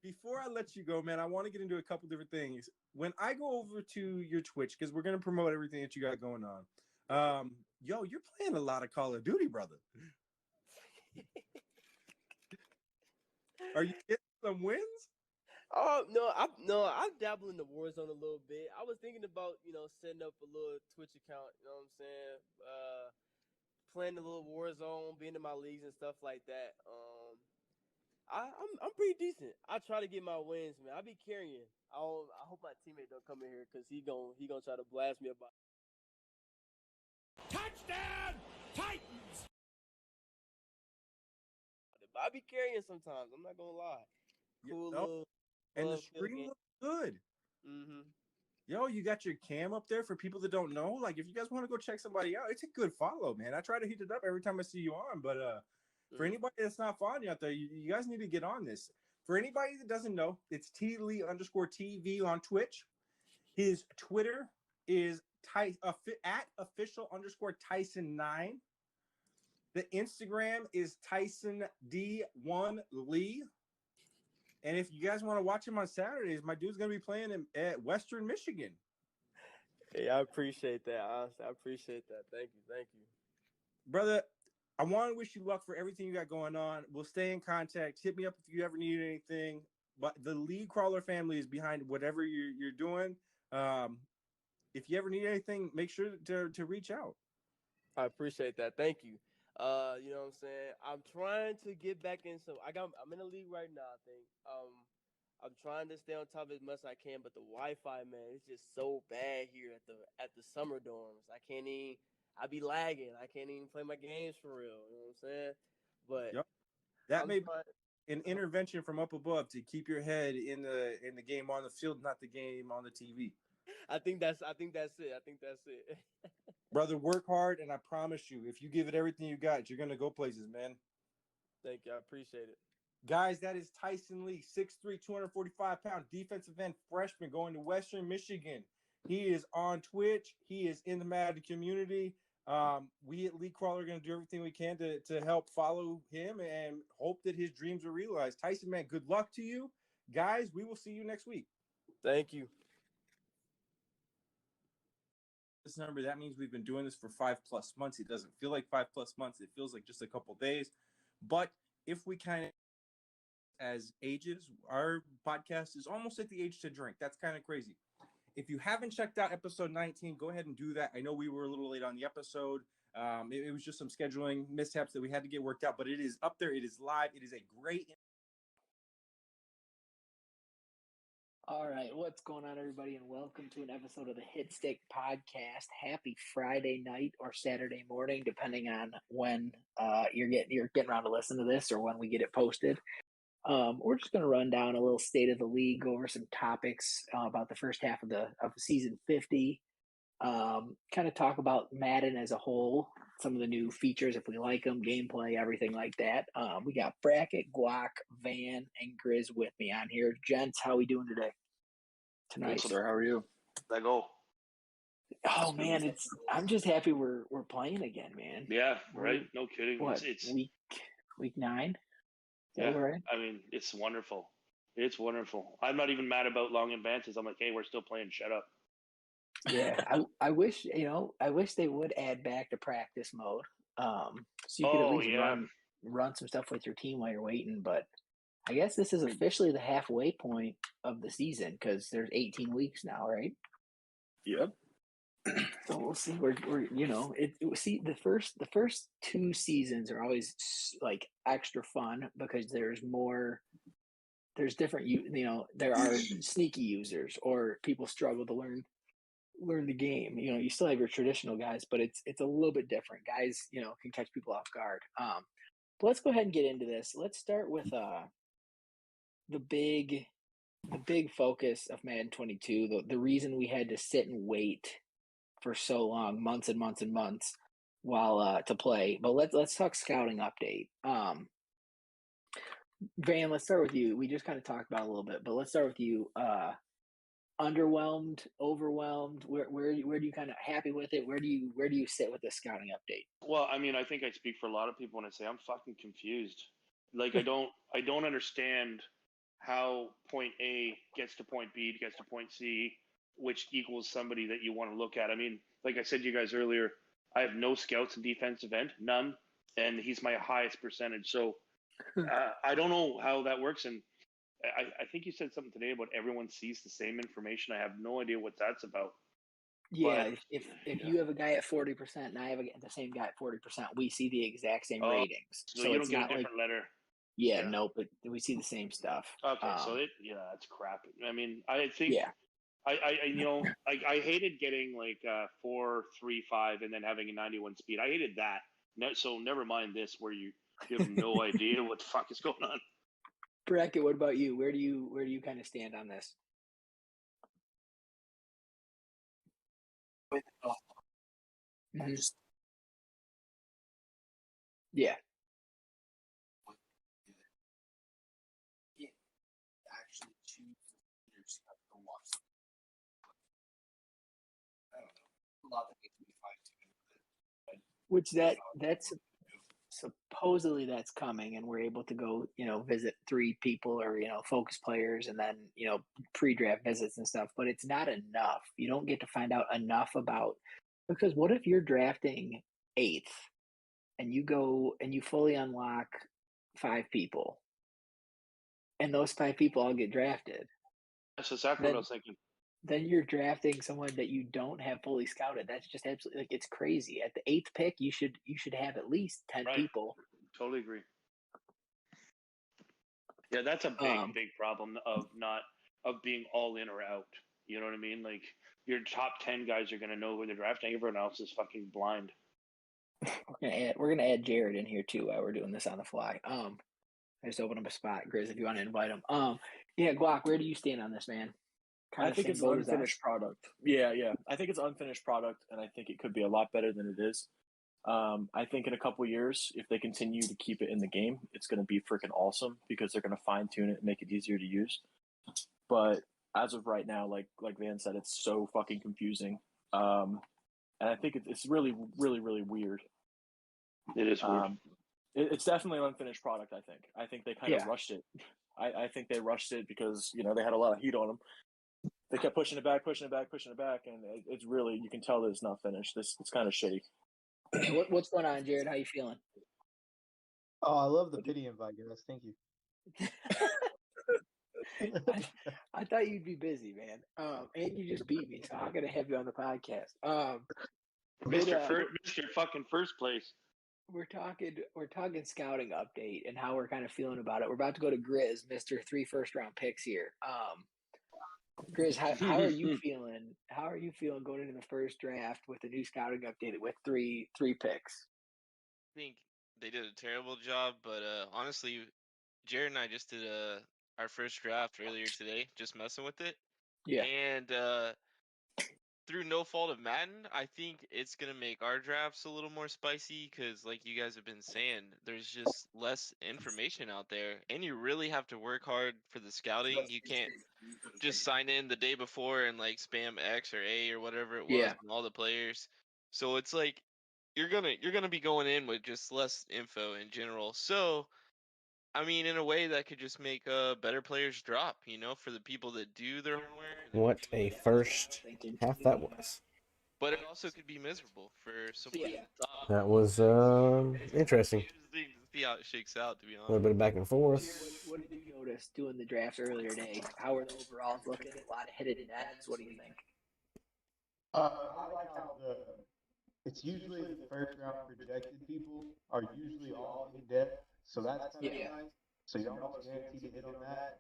Before I let you go, man, I want to get into a couple different things. When I go over to your Twitch, because we're going to promote everything that you got going on. Yo, you're playing a lot of Call of Duty, brother. Are you getting some wins? Oh no, I dabble in the Warzone a little bit. I was thinking about setting up a little Twitch account. You know what I'm saying? Playing a little Warzone, being in my leagues and stuff like that. I'm pretty decent. I try to get my wins, man. I be carrying. I hope my teammate don't come in here because he gonna try to blast me about. Touchdown, Titans! It. But I be carrying sometimes. I'm not gonna lie. Cool little. And the screen looks good. Mm-hmm. Yo, you got your cam up there for people that don't know. Like, if you guys want to go check somebody out, it's a good follow, man. I try to heat it up every time I see you on, but for anybody that's not following you out there, you guys need to get on this. For anybody that doesn't know, it's @TV on Twitch. His Twitter is at official_Tyson9. The Instagram is Tyson D1 Lee. And if you guys want to watch him on Saturdays, my dude's going to be playing at Western Michigan. Hey, I appreciate that. Honestly, I appreciate that. Thank you. Thank you. Brother, I want to wish you luck for everything you got going on. We'll stay in contact. Hit me up if you ever need anything. But the League Crawler family is behind whatever you're doing. If you ever need anything, make sure to reach out. I appreciate that. Thank you. You know what I'm saying? I'm trying to get back in some. I'm in a league right now, I think. I'm trying to stay on top as much as I can, but the Wi-Fi, man, it's just so bad here at the summer dorms. I can't even. I be lagging. I can't even play my games for real. You know what I'm saying? But Yep. That I'm may be trying. an intervention from up above to keep your head in the game on the field, not the game on the TV. I think that's it. I think that's it. Brother, work hard, and I promise you, if you give it everything you got, you're gonna go places, man. Thank you. I appreciate it. Guys, that is Tyson Lee, 6'3", 245-pound defensive end freshman going to Western Michigan. He is on Twitch. He is in the Madden community. We at League Crawler are going to do everything we can to help follow him and hope that his dreams are realized. Tyson, man, good luck to you. Guys, we will see you next week. Thank you. This number, that means we've been doing this for 5+ months. It doesn't feel like 5+ months. It feels like just a couple days. But if we kind of as ages, our podcast is almost at the age to drink. That's kind of crazy. If you haven't checked out episode 19, go ahead and do that. I know we were a little late on the episode. It was just some scheduling mishaps that we had to get worked out, but it is up there. It is live. It is a great. All right, what's going on, everybody, and welcome to an episode of the Hit Stick Podcast. Happy Friday night or Saturday morning, depending on when you're getting around to listen to this or when we get it posted. We're just going to run down a little state of the league, go over some topics about the first half of season 50. Kind of talk about Madden as a whole, some of the new features if we like them, gameplay, everything like that. We got Bracket, Guac, Van, and Grizz with me on here. Gents, how we doing today? Tonight, sir. How are you? Let go. Oh man, I'm just happy we're playing again, man. Yeah, right. No kidding. What, it's week 9? Yeah, right? I mean, it's wonderful. It's wonderful. I'm not even mad about long advances. I'm like, hey, we're still playing. Shut up. Yeah, I wish they would add back to practice mode, so you could at least run some stuff with your team while you're waiting. But I guess this is officially the halfway point of the season because there's 18 weeks now, right? Yep. So we'll see. We're see the first 2 seasons are always like extra fun because there's different there are sneaky users or people struggle to learn the game. You still have your traditional guys, but it's a little bit different. Guys, can catch people off guard. But let's go ahead and get into this. Let's start with the big focus of Madden 22. The reason we had to sit and wait for so long, months and months and months, while to play. But let's talk scouting update. Van, let's start with you. We just kind of talked about it a little bit, but let's start with you. Underwhelmed, overwhelmed? Where do you kind of happy with it? Where do you sit with the scouting update? Well, I mean, I think I speak for a lot of people when I say I'm fucking confused. Like I don't understand how point A gets to point B, gets to point C, which equals somebody that you want to look at. I mean, like I said to you guys earlier, I have no scouts in defensive end, none, and he's my highest percentage. So I don't know how that works, and I think you said something today about everyone sees the same information. I have no idea what that's about. Yeah, if you have a guy at 40% and I have the same guy at 40%, we see the exact same ratings. So you don't get a different letter. Yeah, no, but we see the same stuff. Okay, so that's crap. I mean, I think I hated getting like 4.35 and then having a 91 speed. I hated that. So never mind this where you have no idea what the fuck is going on. Bracket, what about you? Where do you kind of stand on this? Mm-hmm. Yeah. Actually choose leaders to watch. I don't know. A lot that needs to be fine-tuned. Which that's supposedly that's coming, and we're able to go, visit 3 people or focus players, and then pre-draft visits and stuff. But it's not enough. You don't get to find out enough about, because what if you're drafting 8th and you go and you fully unlock 5 people, and those 5 people all get drafted? That's exactly what I was thinking. Then you're drafting someone that you don't have fully scouted. That's just absolutely it's crazy. At the 8th pick, you should have at least 10 people. Totally agree. Yeah, that's a big problem of being all in or out. You know what I mean? Like your top 10 guys are going to know who they're drafting. Everyone else is fucking blind. We're gonna add Jared in here too while we're doing this on the fly. I just opened up a spot, Grizz, if you want to invite him. Yeah, Glock, where do you stand on this, man? I think it's unfinished product. Yeah. I think it's unfinished product, and I think it could be a lot better than it is. I think in a couple years, if they continue to keep it in the game, it's going to be freaking awesome because they're going to fine tune it and make it easier to use. But as of right now, like Van said, it's so fucking confusing, and I think it's really, really, really weird. It is weird. It's definitely an unfinished product. I think they kind of rushed it. I think they rushed it because they had a lot of heat on them. They kept pushing it back, and it's really, you can tell that it's not finished. It's kind of shitty. What's going on, Jared? How you feeling? Oh, I love the pity invite, guys. Thank you. I thought you'd be busy, man. And you just beat me, so I'm gonna have you on the podcast. Mr. fucking first place. We're talking scouting update and how we're kind of feeling about it. We're about to go to Grizz, Mr. 3 first-round picks here. Grizz, how are you feeling? How are you feeling going into the first draft with the new scouting update with three picks? I think they did a terrible job, but honestly, Jared and I just did our first draft earlier today, just messing with it. Yeah. And through no fault of Madden, I think it's gonna make our drafts a little more spicy because, like you guys have been saying, there's just less information out there, and you really have to work hard for the scouting. You can't just sign in the day before and like spam X or A or whatever it was and all the players. So it's like you're gonna be going in with just less info in general. So I mean, in a way, that could just make better players drop, for the people that do their homework. What a first half that was. But it also could be miserable for someone at the top. That was interesting. Interesting to see how it shakes out, to be A little honest. bit of back and forth. What did you notice doing the drafts earlier today? How are the overalls looking? A lot of hidden nets. What do you think? I like how it's usually the first round projected people are usually all in depth, so that's kind of nice. So you're almost guaranteed to hit on that.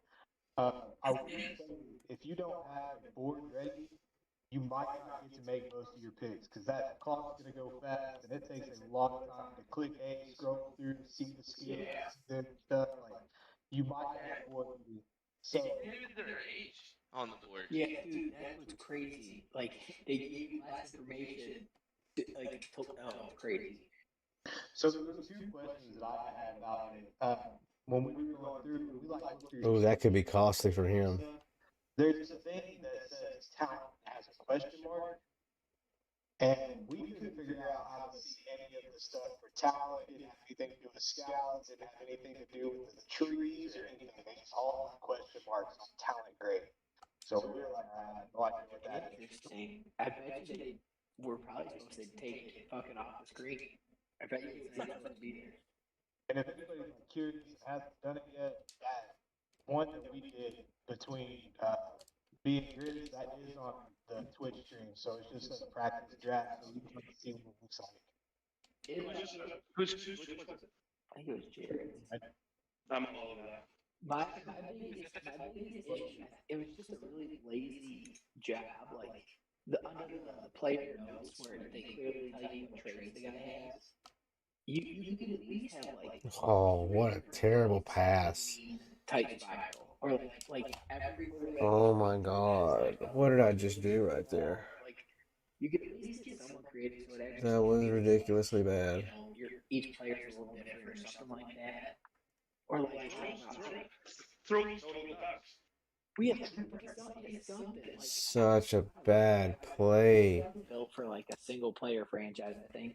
I will say, if you don't have a board ready, you might not get to make most of your picks because that clock's going to go fast and it takes a long time to click A, scroll through, see the skills, then stuff. Like, you might not have board ready. So, Even their age on the board. Yeah, dude, that's what's crazy. Like, they gave you less information. Crazy. So there was 2 questions that I had about it. When we were going through, we like looked through. Oh, that could be costly for him. There's a thing that says talent has a question mark, and we couldn't figure out how to see any of the stuff for talent. It didn't have anything to do with scouts. It didn't have anything to do with the trees or anything. They just all have question marks on talent grade. So we were like, no idea what that is. Interesting. I bet you they were probably supposed to take it fucking off the screen. I bet you it's not supposed to be there. And if anybody's curious and hasn't done it yet, that one that we did between being Grizz, that is on the Twitch stream. So it's just a practice draft, so you can see what it looks like. Which was it? I think it was Jared. I'm all over that. My biggest issue, it was just a really lazy job. Like, under the player notes where they clearly tell you what traits the guy has, you could at least have, like... Oh, what a terrible pass. Tight spiral. Or, like everywhere... Oh, my God. What did I just do right there? Like, you could at least get someone creative so it actually... That was ridiculously bad. Each player's a little different or something like that. Or, like... Throw total backs. We have something. Such a bad play. Built for, like, a single-player franchise, I think.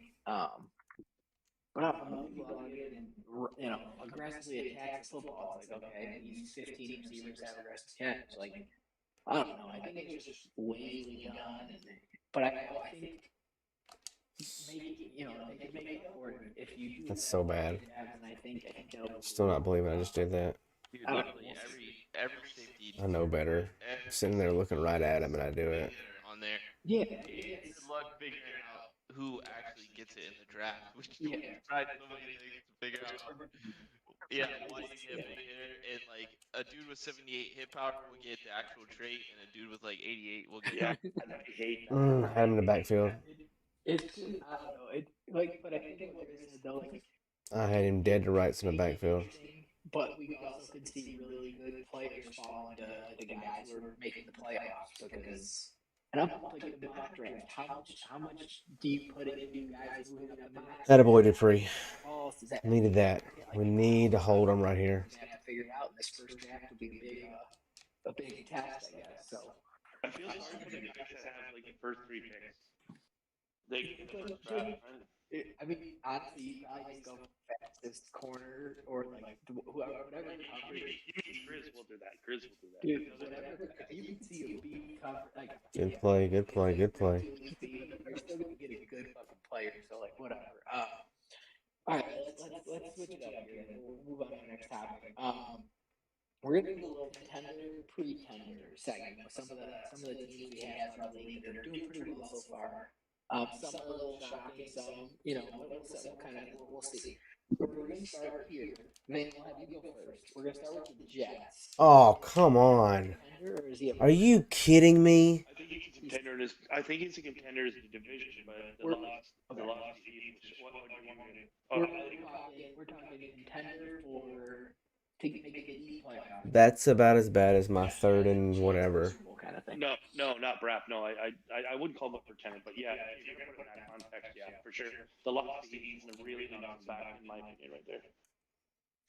But I'm and, aggressively attack football. It's like, okay, these 15 receivers have aggressive catch. Like, I don't know. I think it's just lazily done. But I think they can make it for it if you do. That's so bad. And I think they'll... Still not believing I just did that. Dude, literally every safety. I know better. I'm sitting there looking right at him and I do it. On there. Yeah. Good luck figuring out who actually gets it in the draft. Which we tried so many things to figure out. Yeah, why you get big hitter, and like a dude with 78 hit power will get the actual trait, and a dude with like 88 will get. Yeah, I hate that. Had him in the backfield. It's I don't know. But I think what there is though, like, I had him dead to rights in the backfield. But we also could see really good players fall into the guys who are making the playoffs because And I'm like in the mock draft. How much do you put into guys moving up the mock? Attaboy Dupree. Balls does that Needed that. like We need to hold him right here. We're gonna have to figure it out. And this first draft will be a big test, I guess. So I feel sorry for the guys that have like the first 3 picks. They get the first draft. I mean, honestly, you probably just go fastest corner or like whoever, whatever coverage. You mean Grizz will do that. Grizz will do that. Dude, whatever. If you can see a beat cover, like Good play, good play, good play. you're still gonna get a good fucking player. So like whatever. All right, let's switch it up here. We'll move on to the next topic. We're gonna do a little contender pretender segment with some of the teams we have in our league that are doing pretty well so far. Some are a little shocking, some we'll see. We're gonna start here. Van, I'll have you go first. We're gonna start with the Jets. Oh, come on. Contender, or is he Are you kidding me? I think he's a contender in the division, but the loss to the East. What do you want me to? We're talking contender for to make it easy playoff. That's about as bad as my third and whatever. Kind of thing. No, not Brap. No, I wouldn't call him a pretender, but yeah, if you're gonna put it in that context, yeah, for sure. The loss to the East is really knock him back, in my opinion, right there.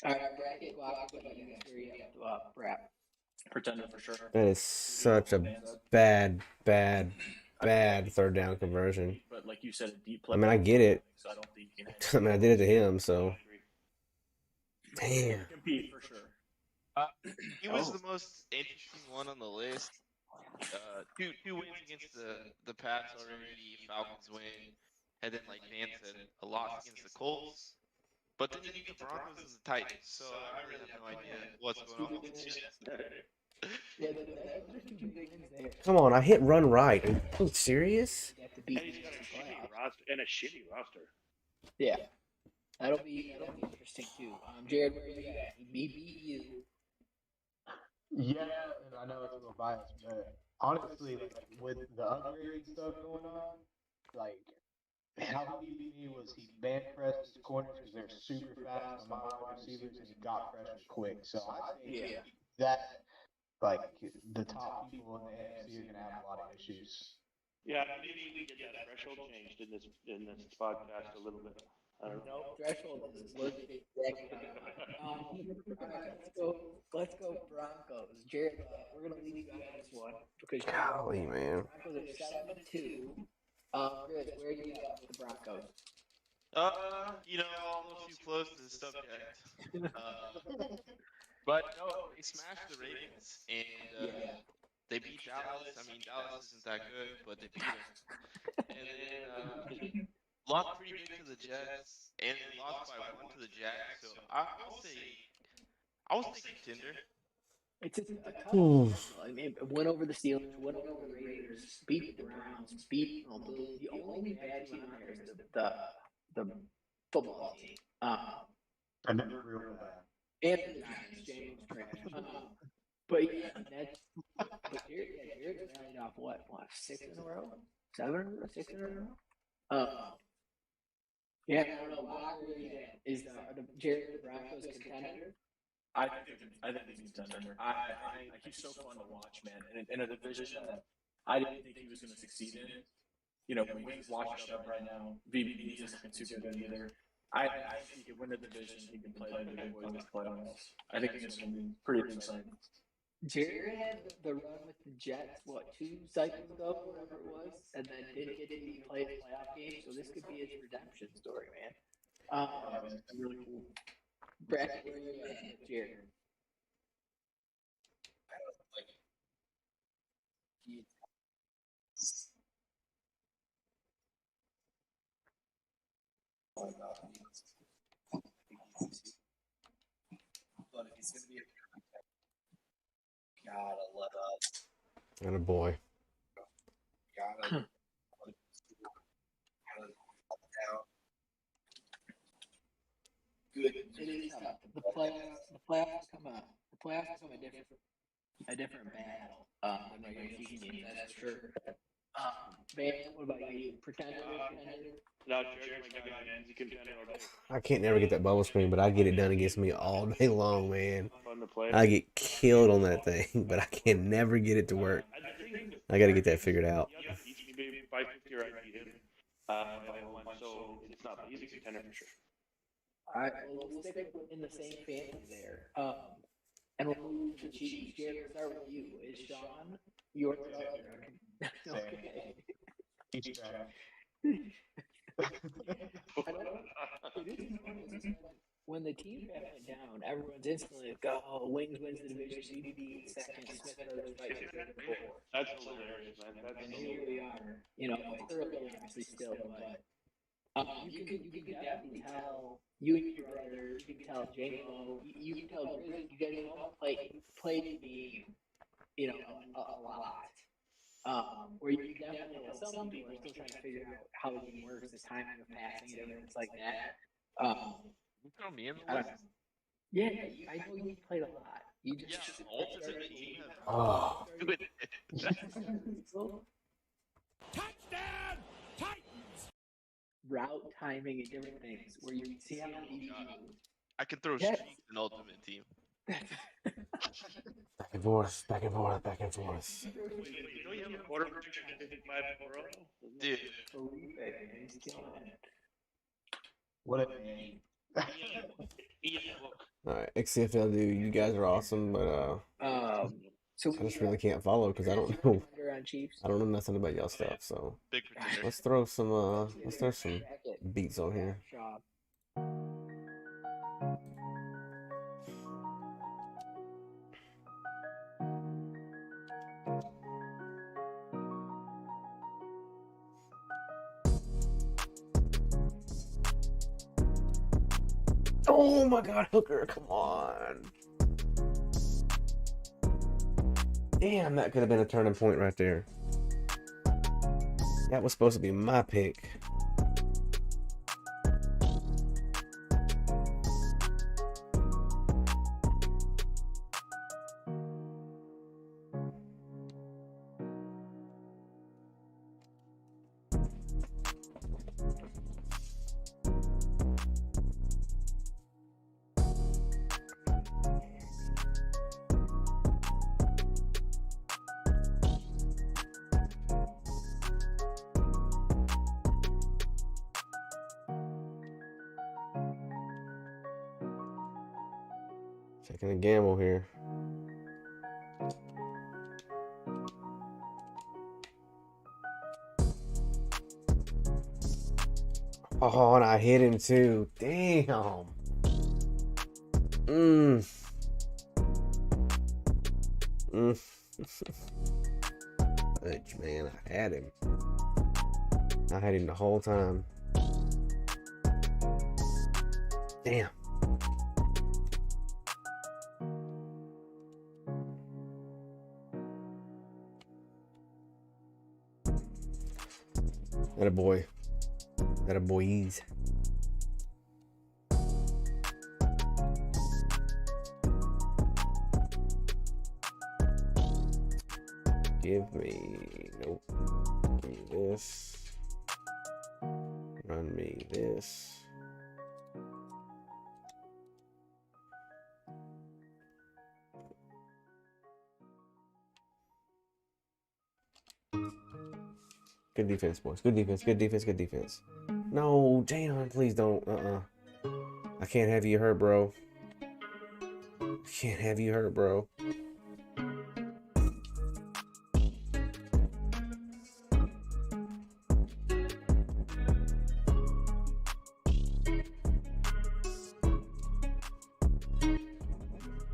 All right, bracket block. What do you guys Brap? Pretender for sure. That is such a bad third down conversion. But like you said, a deep play. I mean, I get it. So I don't think you can. I mean, I did it to him, so. Damn. Compete for sure. He was the most interesting one on the list. Two wins against the Pats already, Falcons win, and then like Van said, a loss against the Colts. But then you beat the Broncos and the Titans, so I really have no idea what's going on with the Jets. Come on, I hit run right. Are you serious? And he's got a shitty roster. Yeah, that'll be interesting too. Jared, where are you at? He beat you. Yeah, and I know it's a little biased, but honestly, like, with the upgrading stuff going on, like, how he beat me was he man pressed his corners because they're super fast on my wide receivers, and he got pressure quick. So I think that, like, the top people in the AFC are gonna have a lot of issues. Yeah, maybe we get that threshold changed in this podcast a little bit. I don't know. No, threshold is working exactly. Let's go Broncos. Jared, we're gonna leave you out of this one because Golly, man. Broncos are 7-2. Chris, where are you at with the Broncos? Almost too close to the subject. But no, they smashed the Ravens, and they beat Dallas. I mean, Dallas isn't that good, but they beat them. And then lost pretty big to the Jets, and then lost by 1 to the Jags. So I'll say contender. It's a tough. I mean, went over the Steelers, went over the Raiders, beat the Browns, beat the only bad team on there is the football team. I never real bad. And the Giants, James trash. But yeah, Jared's rallied off what 6 in a row, 6 in a row. Yeah, I don't know. Is the Jared the Broncos contender? I think he's a contender. He's so fun to watch, man. And in a division that I didn't think he was going to succeed in. When he's washed up right now, VBD isn't looking too good either. I think he can win the division. He can play like the big boys in the playoffs. I think it's going to be pretty exciting. Jared had the run with the Jets, 2 cycles ago, whatever it was, and then didn't get to play a playoff game. So this could be his redemption story, man. It's really cool. Brad, where are you at, Jared? But if he's going to be gotta let us. And a boy. Gotta down. Good. It is tough. The playoffs come a different battle than regular season games, that's for sure. Van, what about you? Pretender? No, Jared's my guy, man. He's a contender all day. I can't never get that bubble screen, but I get it done against me all day long, man. Fun to play. I get killed on that thing, but I can never get it to work. I think I got to get that figured out. Yep, beats me by 50 or I beat him by one. So it's not. He's a contender for sure. All right, well, we'll stick in the same family there. And we'll move to the Chiefs. Jared, we'll start with you. Is Sean your okay? Chiefs trash. It is when the team draft went down, everyone's instantly like, "Oh, Wings wins the division. CBD second, Smith Brothers fight for fourth." That's hilarious, man. And here we are. You know, it's early, obviously, still, but you can definitely tell you and your brother. You can tell J-Lo. You can tell Grizz. You guys all played the game. You know, a lot. Where you definitely tell some people are still trying to figure out how the game works, the timing of passing and everything like that. You throw me in the I don't list? know. Yeah, I know you played a lot. You just Yeah, ultimately, you have Oh. good. Touchdown, Titans! route timing and different things where you see how easy I can throw Yes. streaks in Ultimate Team. Back and forth, back and forth, back and forth. You know you have a quarterback that can hit 5 in a row? Dude, He's killing it. What a name. Ian Book. All right, XCFL dude, you guys are awesome, but So I just really can't follow because I don't know. on Chiefs. I don't know nothing about y'all stuff. So big pretender. let's throw some beats on here. Shop. Oh my God, Hooker, come on! Damn, that could have been a turning point right there. That was supposed to be my pick. Taking a gamble here. Oh, and I hit him too. Damn. Fudge, man, I had him. I had him the whole time. Damn. That a boy. That a boys. Give me, nope. Give me this. Run me this. Good defense, boys. Good defense, good defense, good defense. No, Jayon, please don't. I can't have you hurt, bro. I can't have you hurt, bro.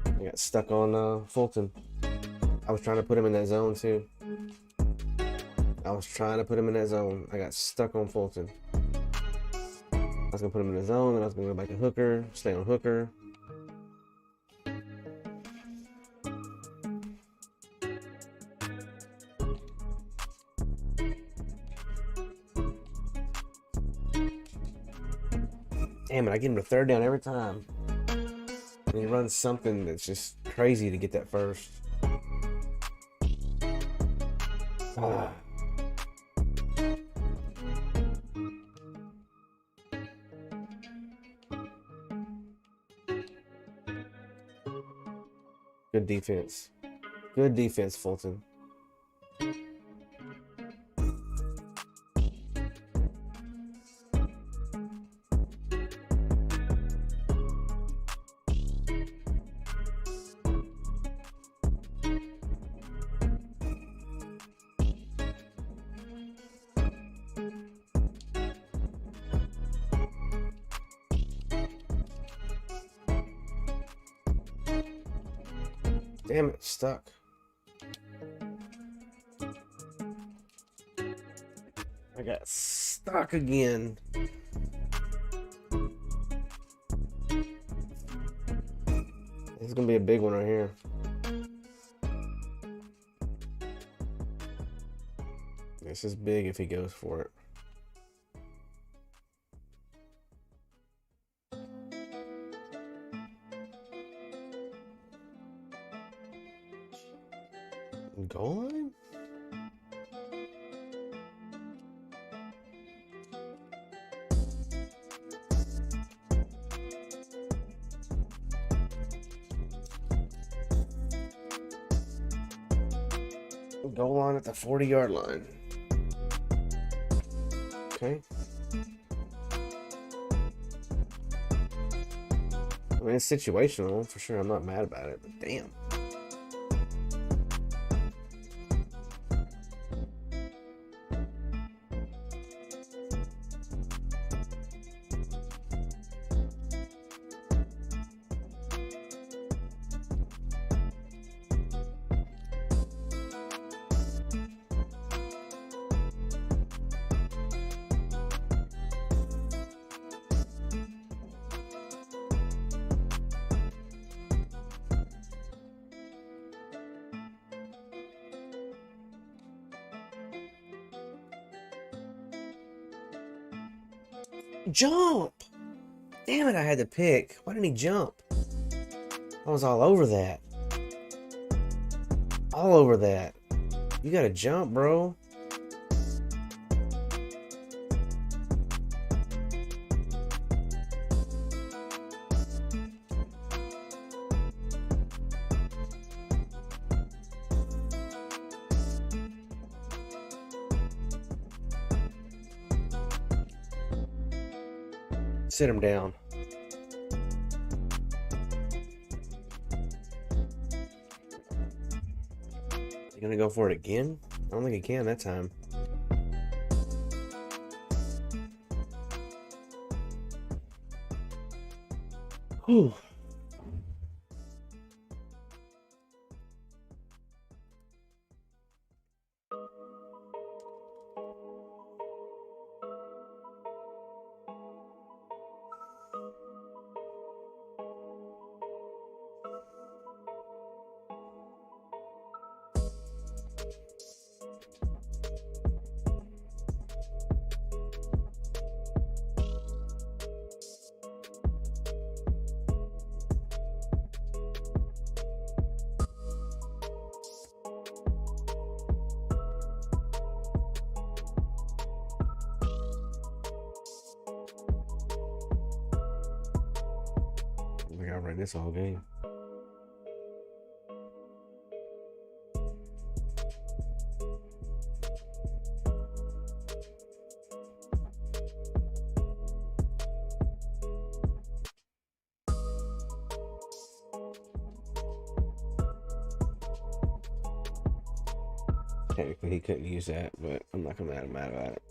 I got stuck on Fulton. I was trying to put him in that zone too. I was trying to put him in that zone. I got stuck on Fulton. I was gonna put him in the zone, and I was gonna go back to Hooker, stay on Hooker. Damn it, I get him to third down every time. And he runs something that's just crazy to get that first. Good defense. Good defense, Fulton. Damn it, stuck. I got stuck again. This is gonna be a big one right here. This is big if he goes for it. Goal line? Goal line at the 40-yard line. Okay. I mean, it's situational for sure. I'm not mad about it, but damn. Jump! Damn it, I had to pick. Why didn't he jump? I was all over that. All over that. You gotta jump, bro. Sit him down. You gonna go for it again? I don't think he can that time. Whew. I gotta write this all game. Technically, he couldn't use that, but I'm not gonna be mad about it.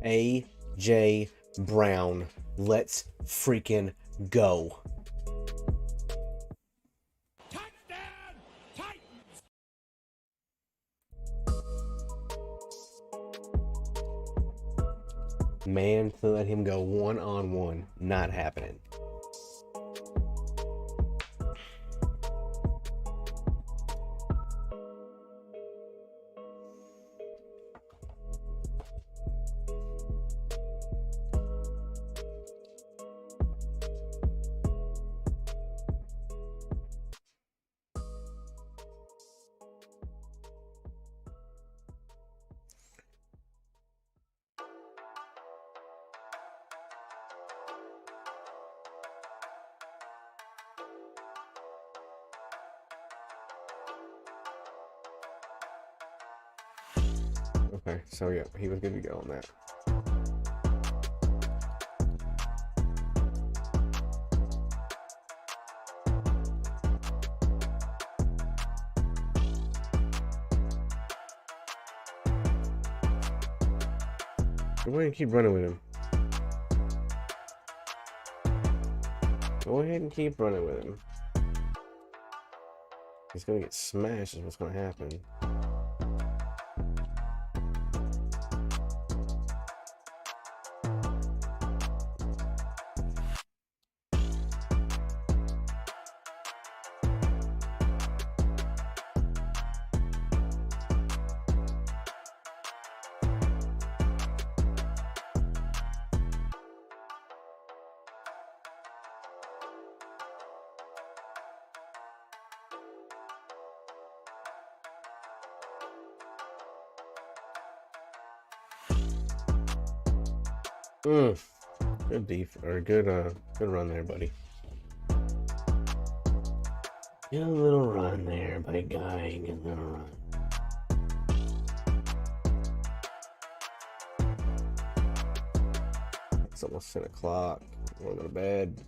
A.J. Brown. Let's freaking go. Touchdown, Titans! Man, to let him go one-on-one. Not happening. Okay, so yeah, he was good to go on that. Go ahead and keep running with him. Go ahead and keep running with him. He's gonna get smashed is what's gonna happen. Good good run there, buddy. Good little run there, big guy. Good little run. It's almost 10 o'clock. I'm going to go to bed.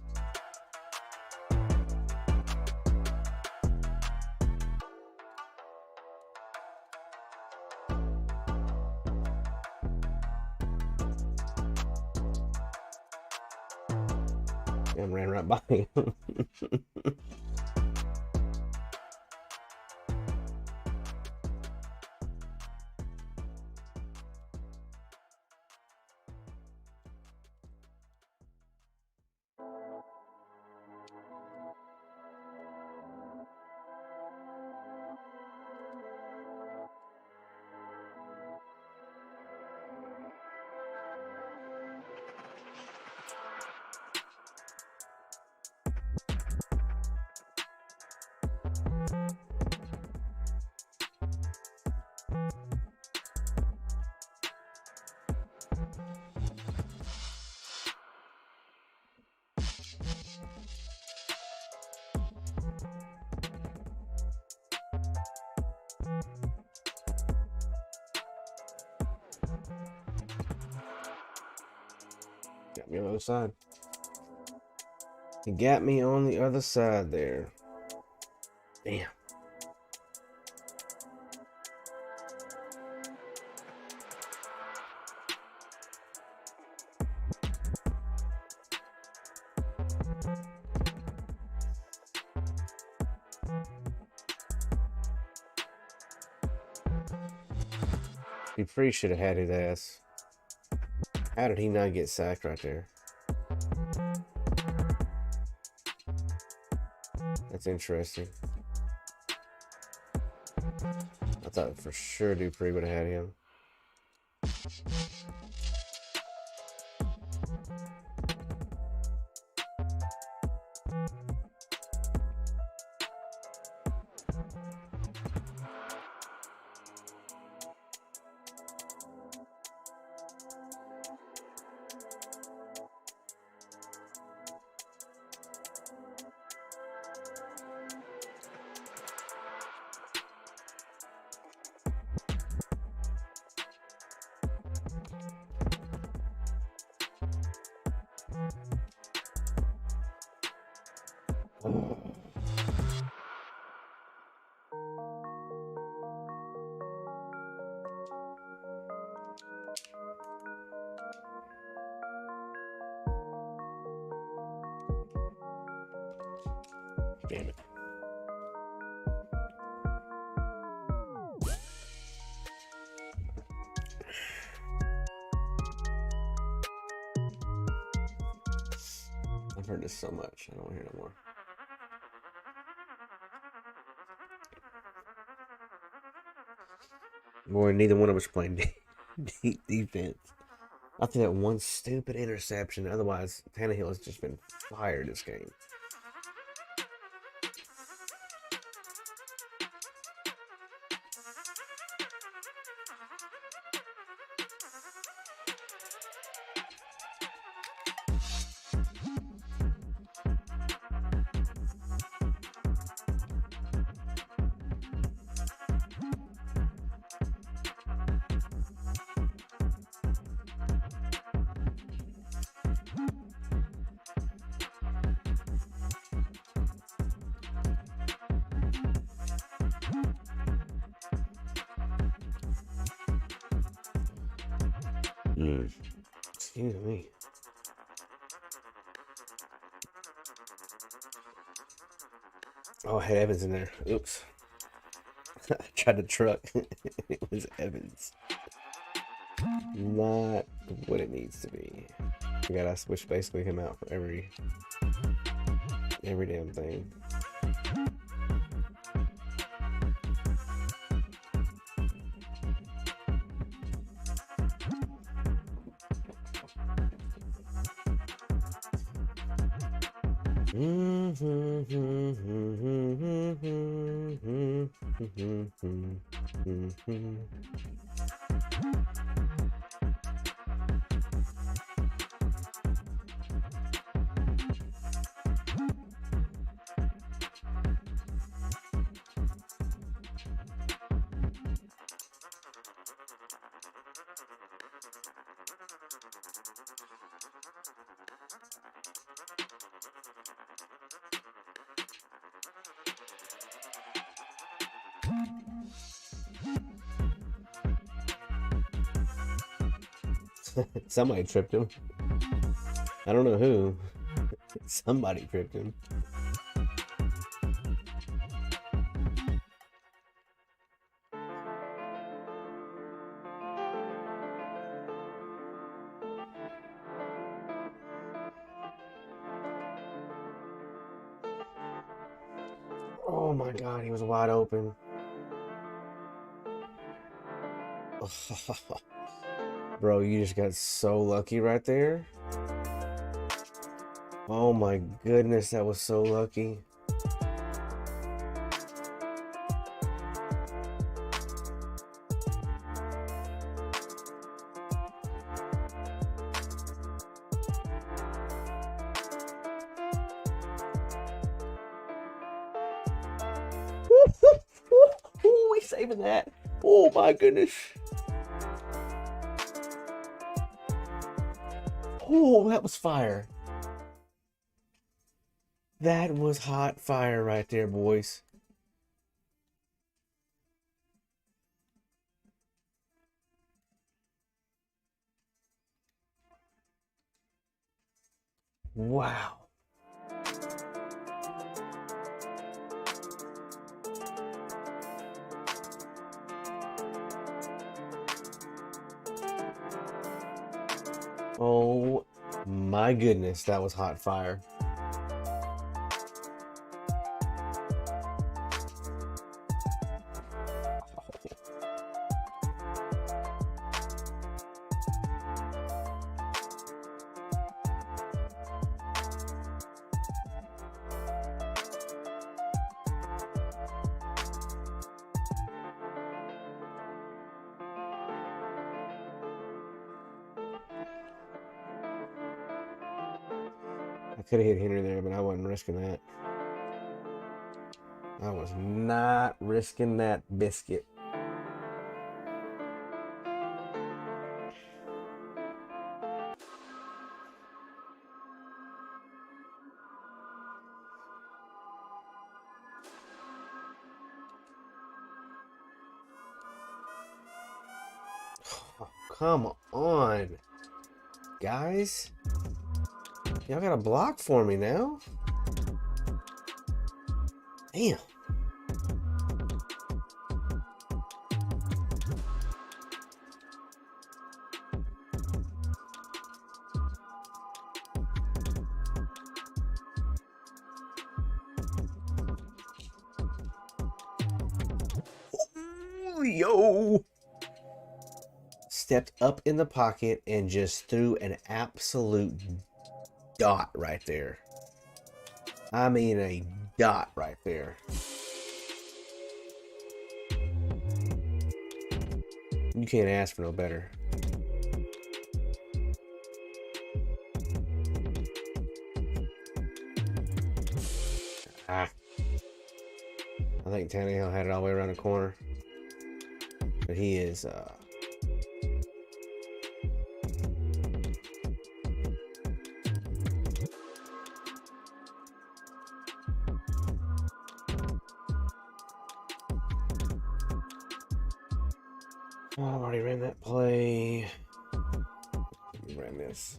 Damn, ran right by him. Got me on the other side. He got me on the other side there. Damn. Dupree should have had his ass. How did he not get sacked right there? That's interesting. I thought for sure Dupree would have had him. Damn it. I've heard this so much. I don't want to hear no more. Boy, neither one of us playing deep defense. I think that one stupid interception. Otherwise, Tannehill has just been fired this game. Excuse me. Oh, I had Evans in there. Oops. I tried to truck. It was Evans. Not what it needs to be. I gotta switch basically him out for every damn thing. Somebody tripped him. I don't know who. Somebody tripped him. Oh my God, he was wide open. Bro, you just got so lucky right there. Oh my goodness, that was so lucky. We saving that. Oh my goodness. Oh, that was fire. That was hot fire right there, boys. Wow. Oh my goodness, that was hot fire. I could have hit Henry there, but I wasn't risking that. I was not risking that biscuit. Oh, come on, guys. Y'all got a block for me now? Damn. Ooh, yo. Stepped up in the pocket and just threw an absolute dot right there. I mean a dot right there. You can't ask for no better. I think Tannehill had it all the way around the corner. But he is oh, I already ran that play. goodness.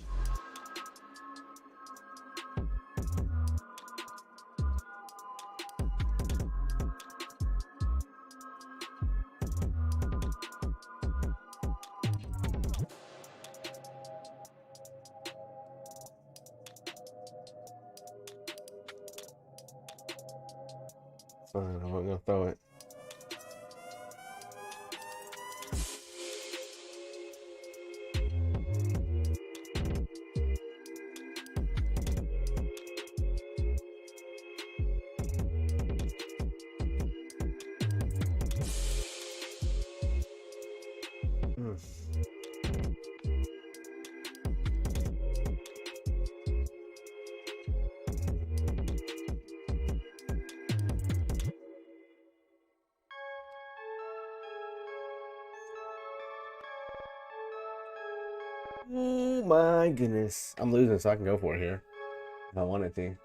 Fine, I'm not gonna throw it. Oh my goodness. I'm losing, so I can go for it here if I wanted to.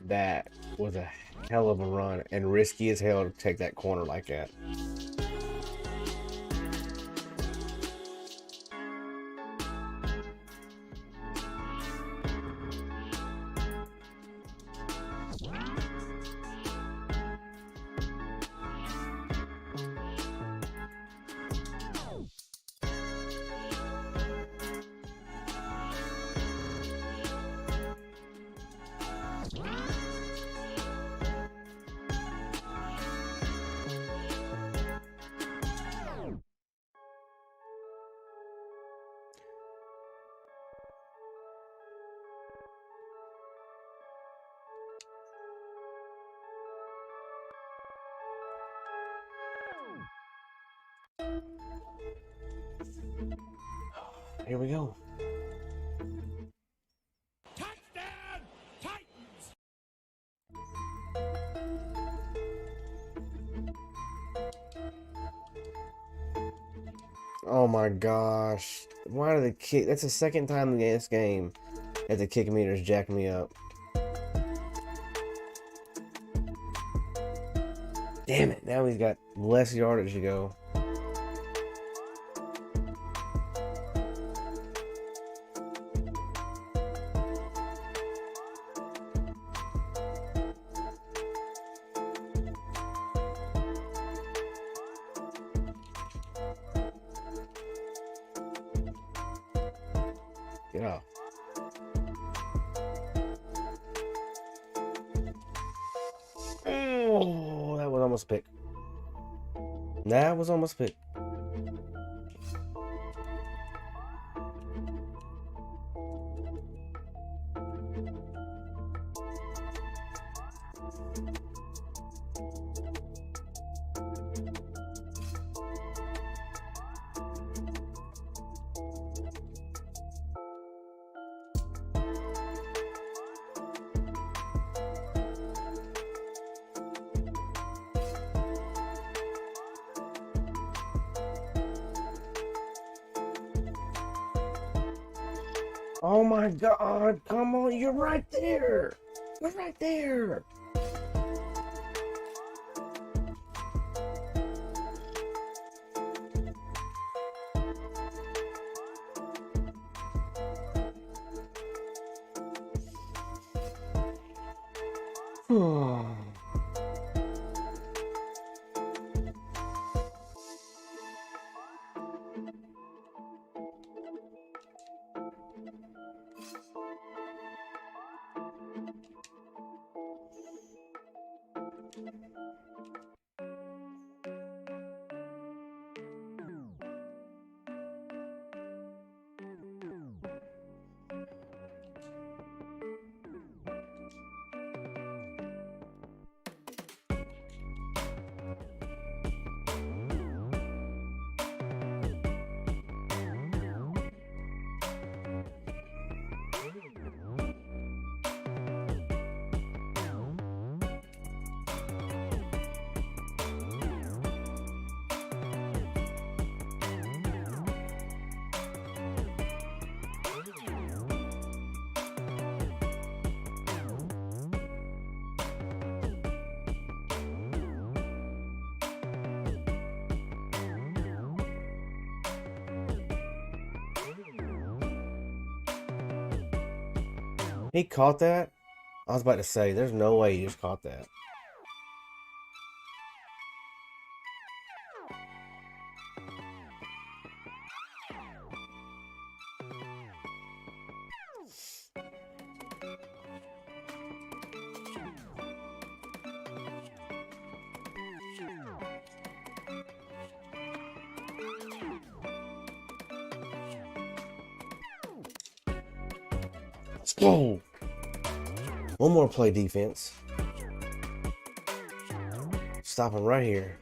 That was a hell of a run and risky as hell to take that corner like that. Here we go. Touchdown, Titans! Oh my gosh. Why do they kick? That's the second time in this game that the kick meters jack me up. Damn it. Now he's got less yardage to go. Get off. Oh, that was almost a pick. That was almost a pick. Oh my God, come on, you're right there. You're right there. He caught that? I was about to say, there's no way he just caught that. Whoa! One more play defense. Stop him right here.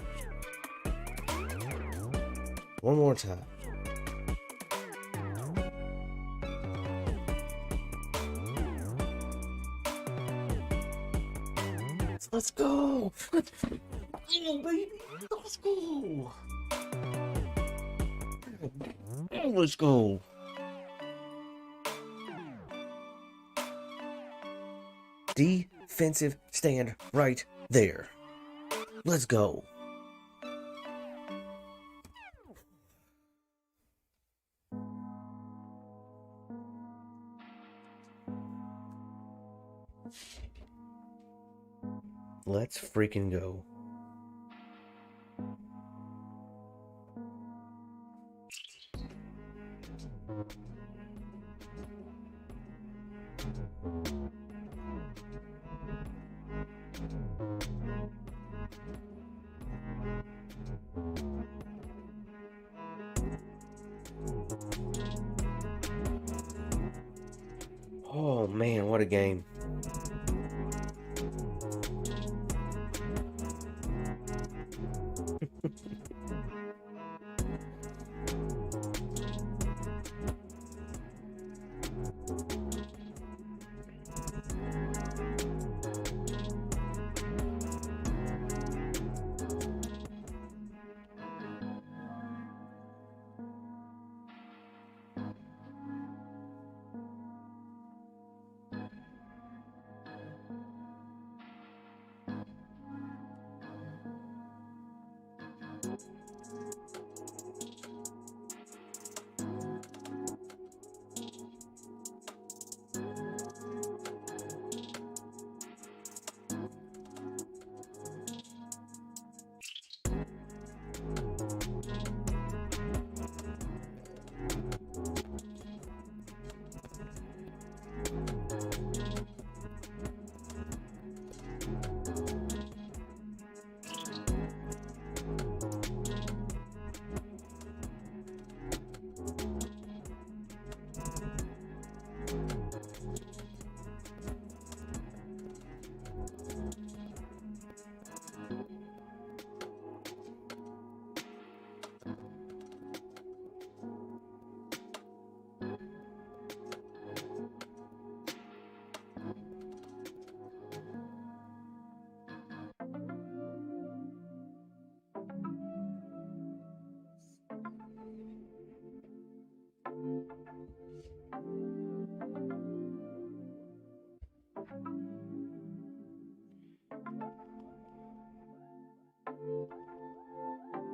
One more time. Let's go! Let's go, baby! Let's go! Let's go! Defensive stand right there. Let's go. Let's freaking go. Oh man, what a game.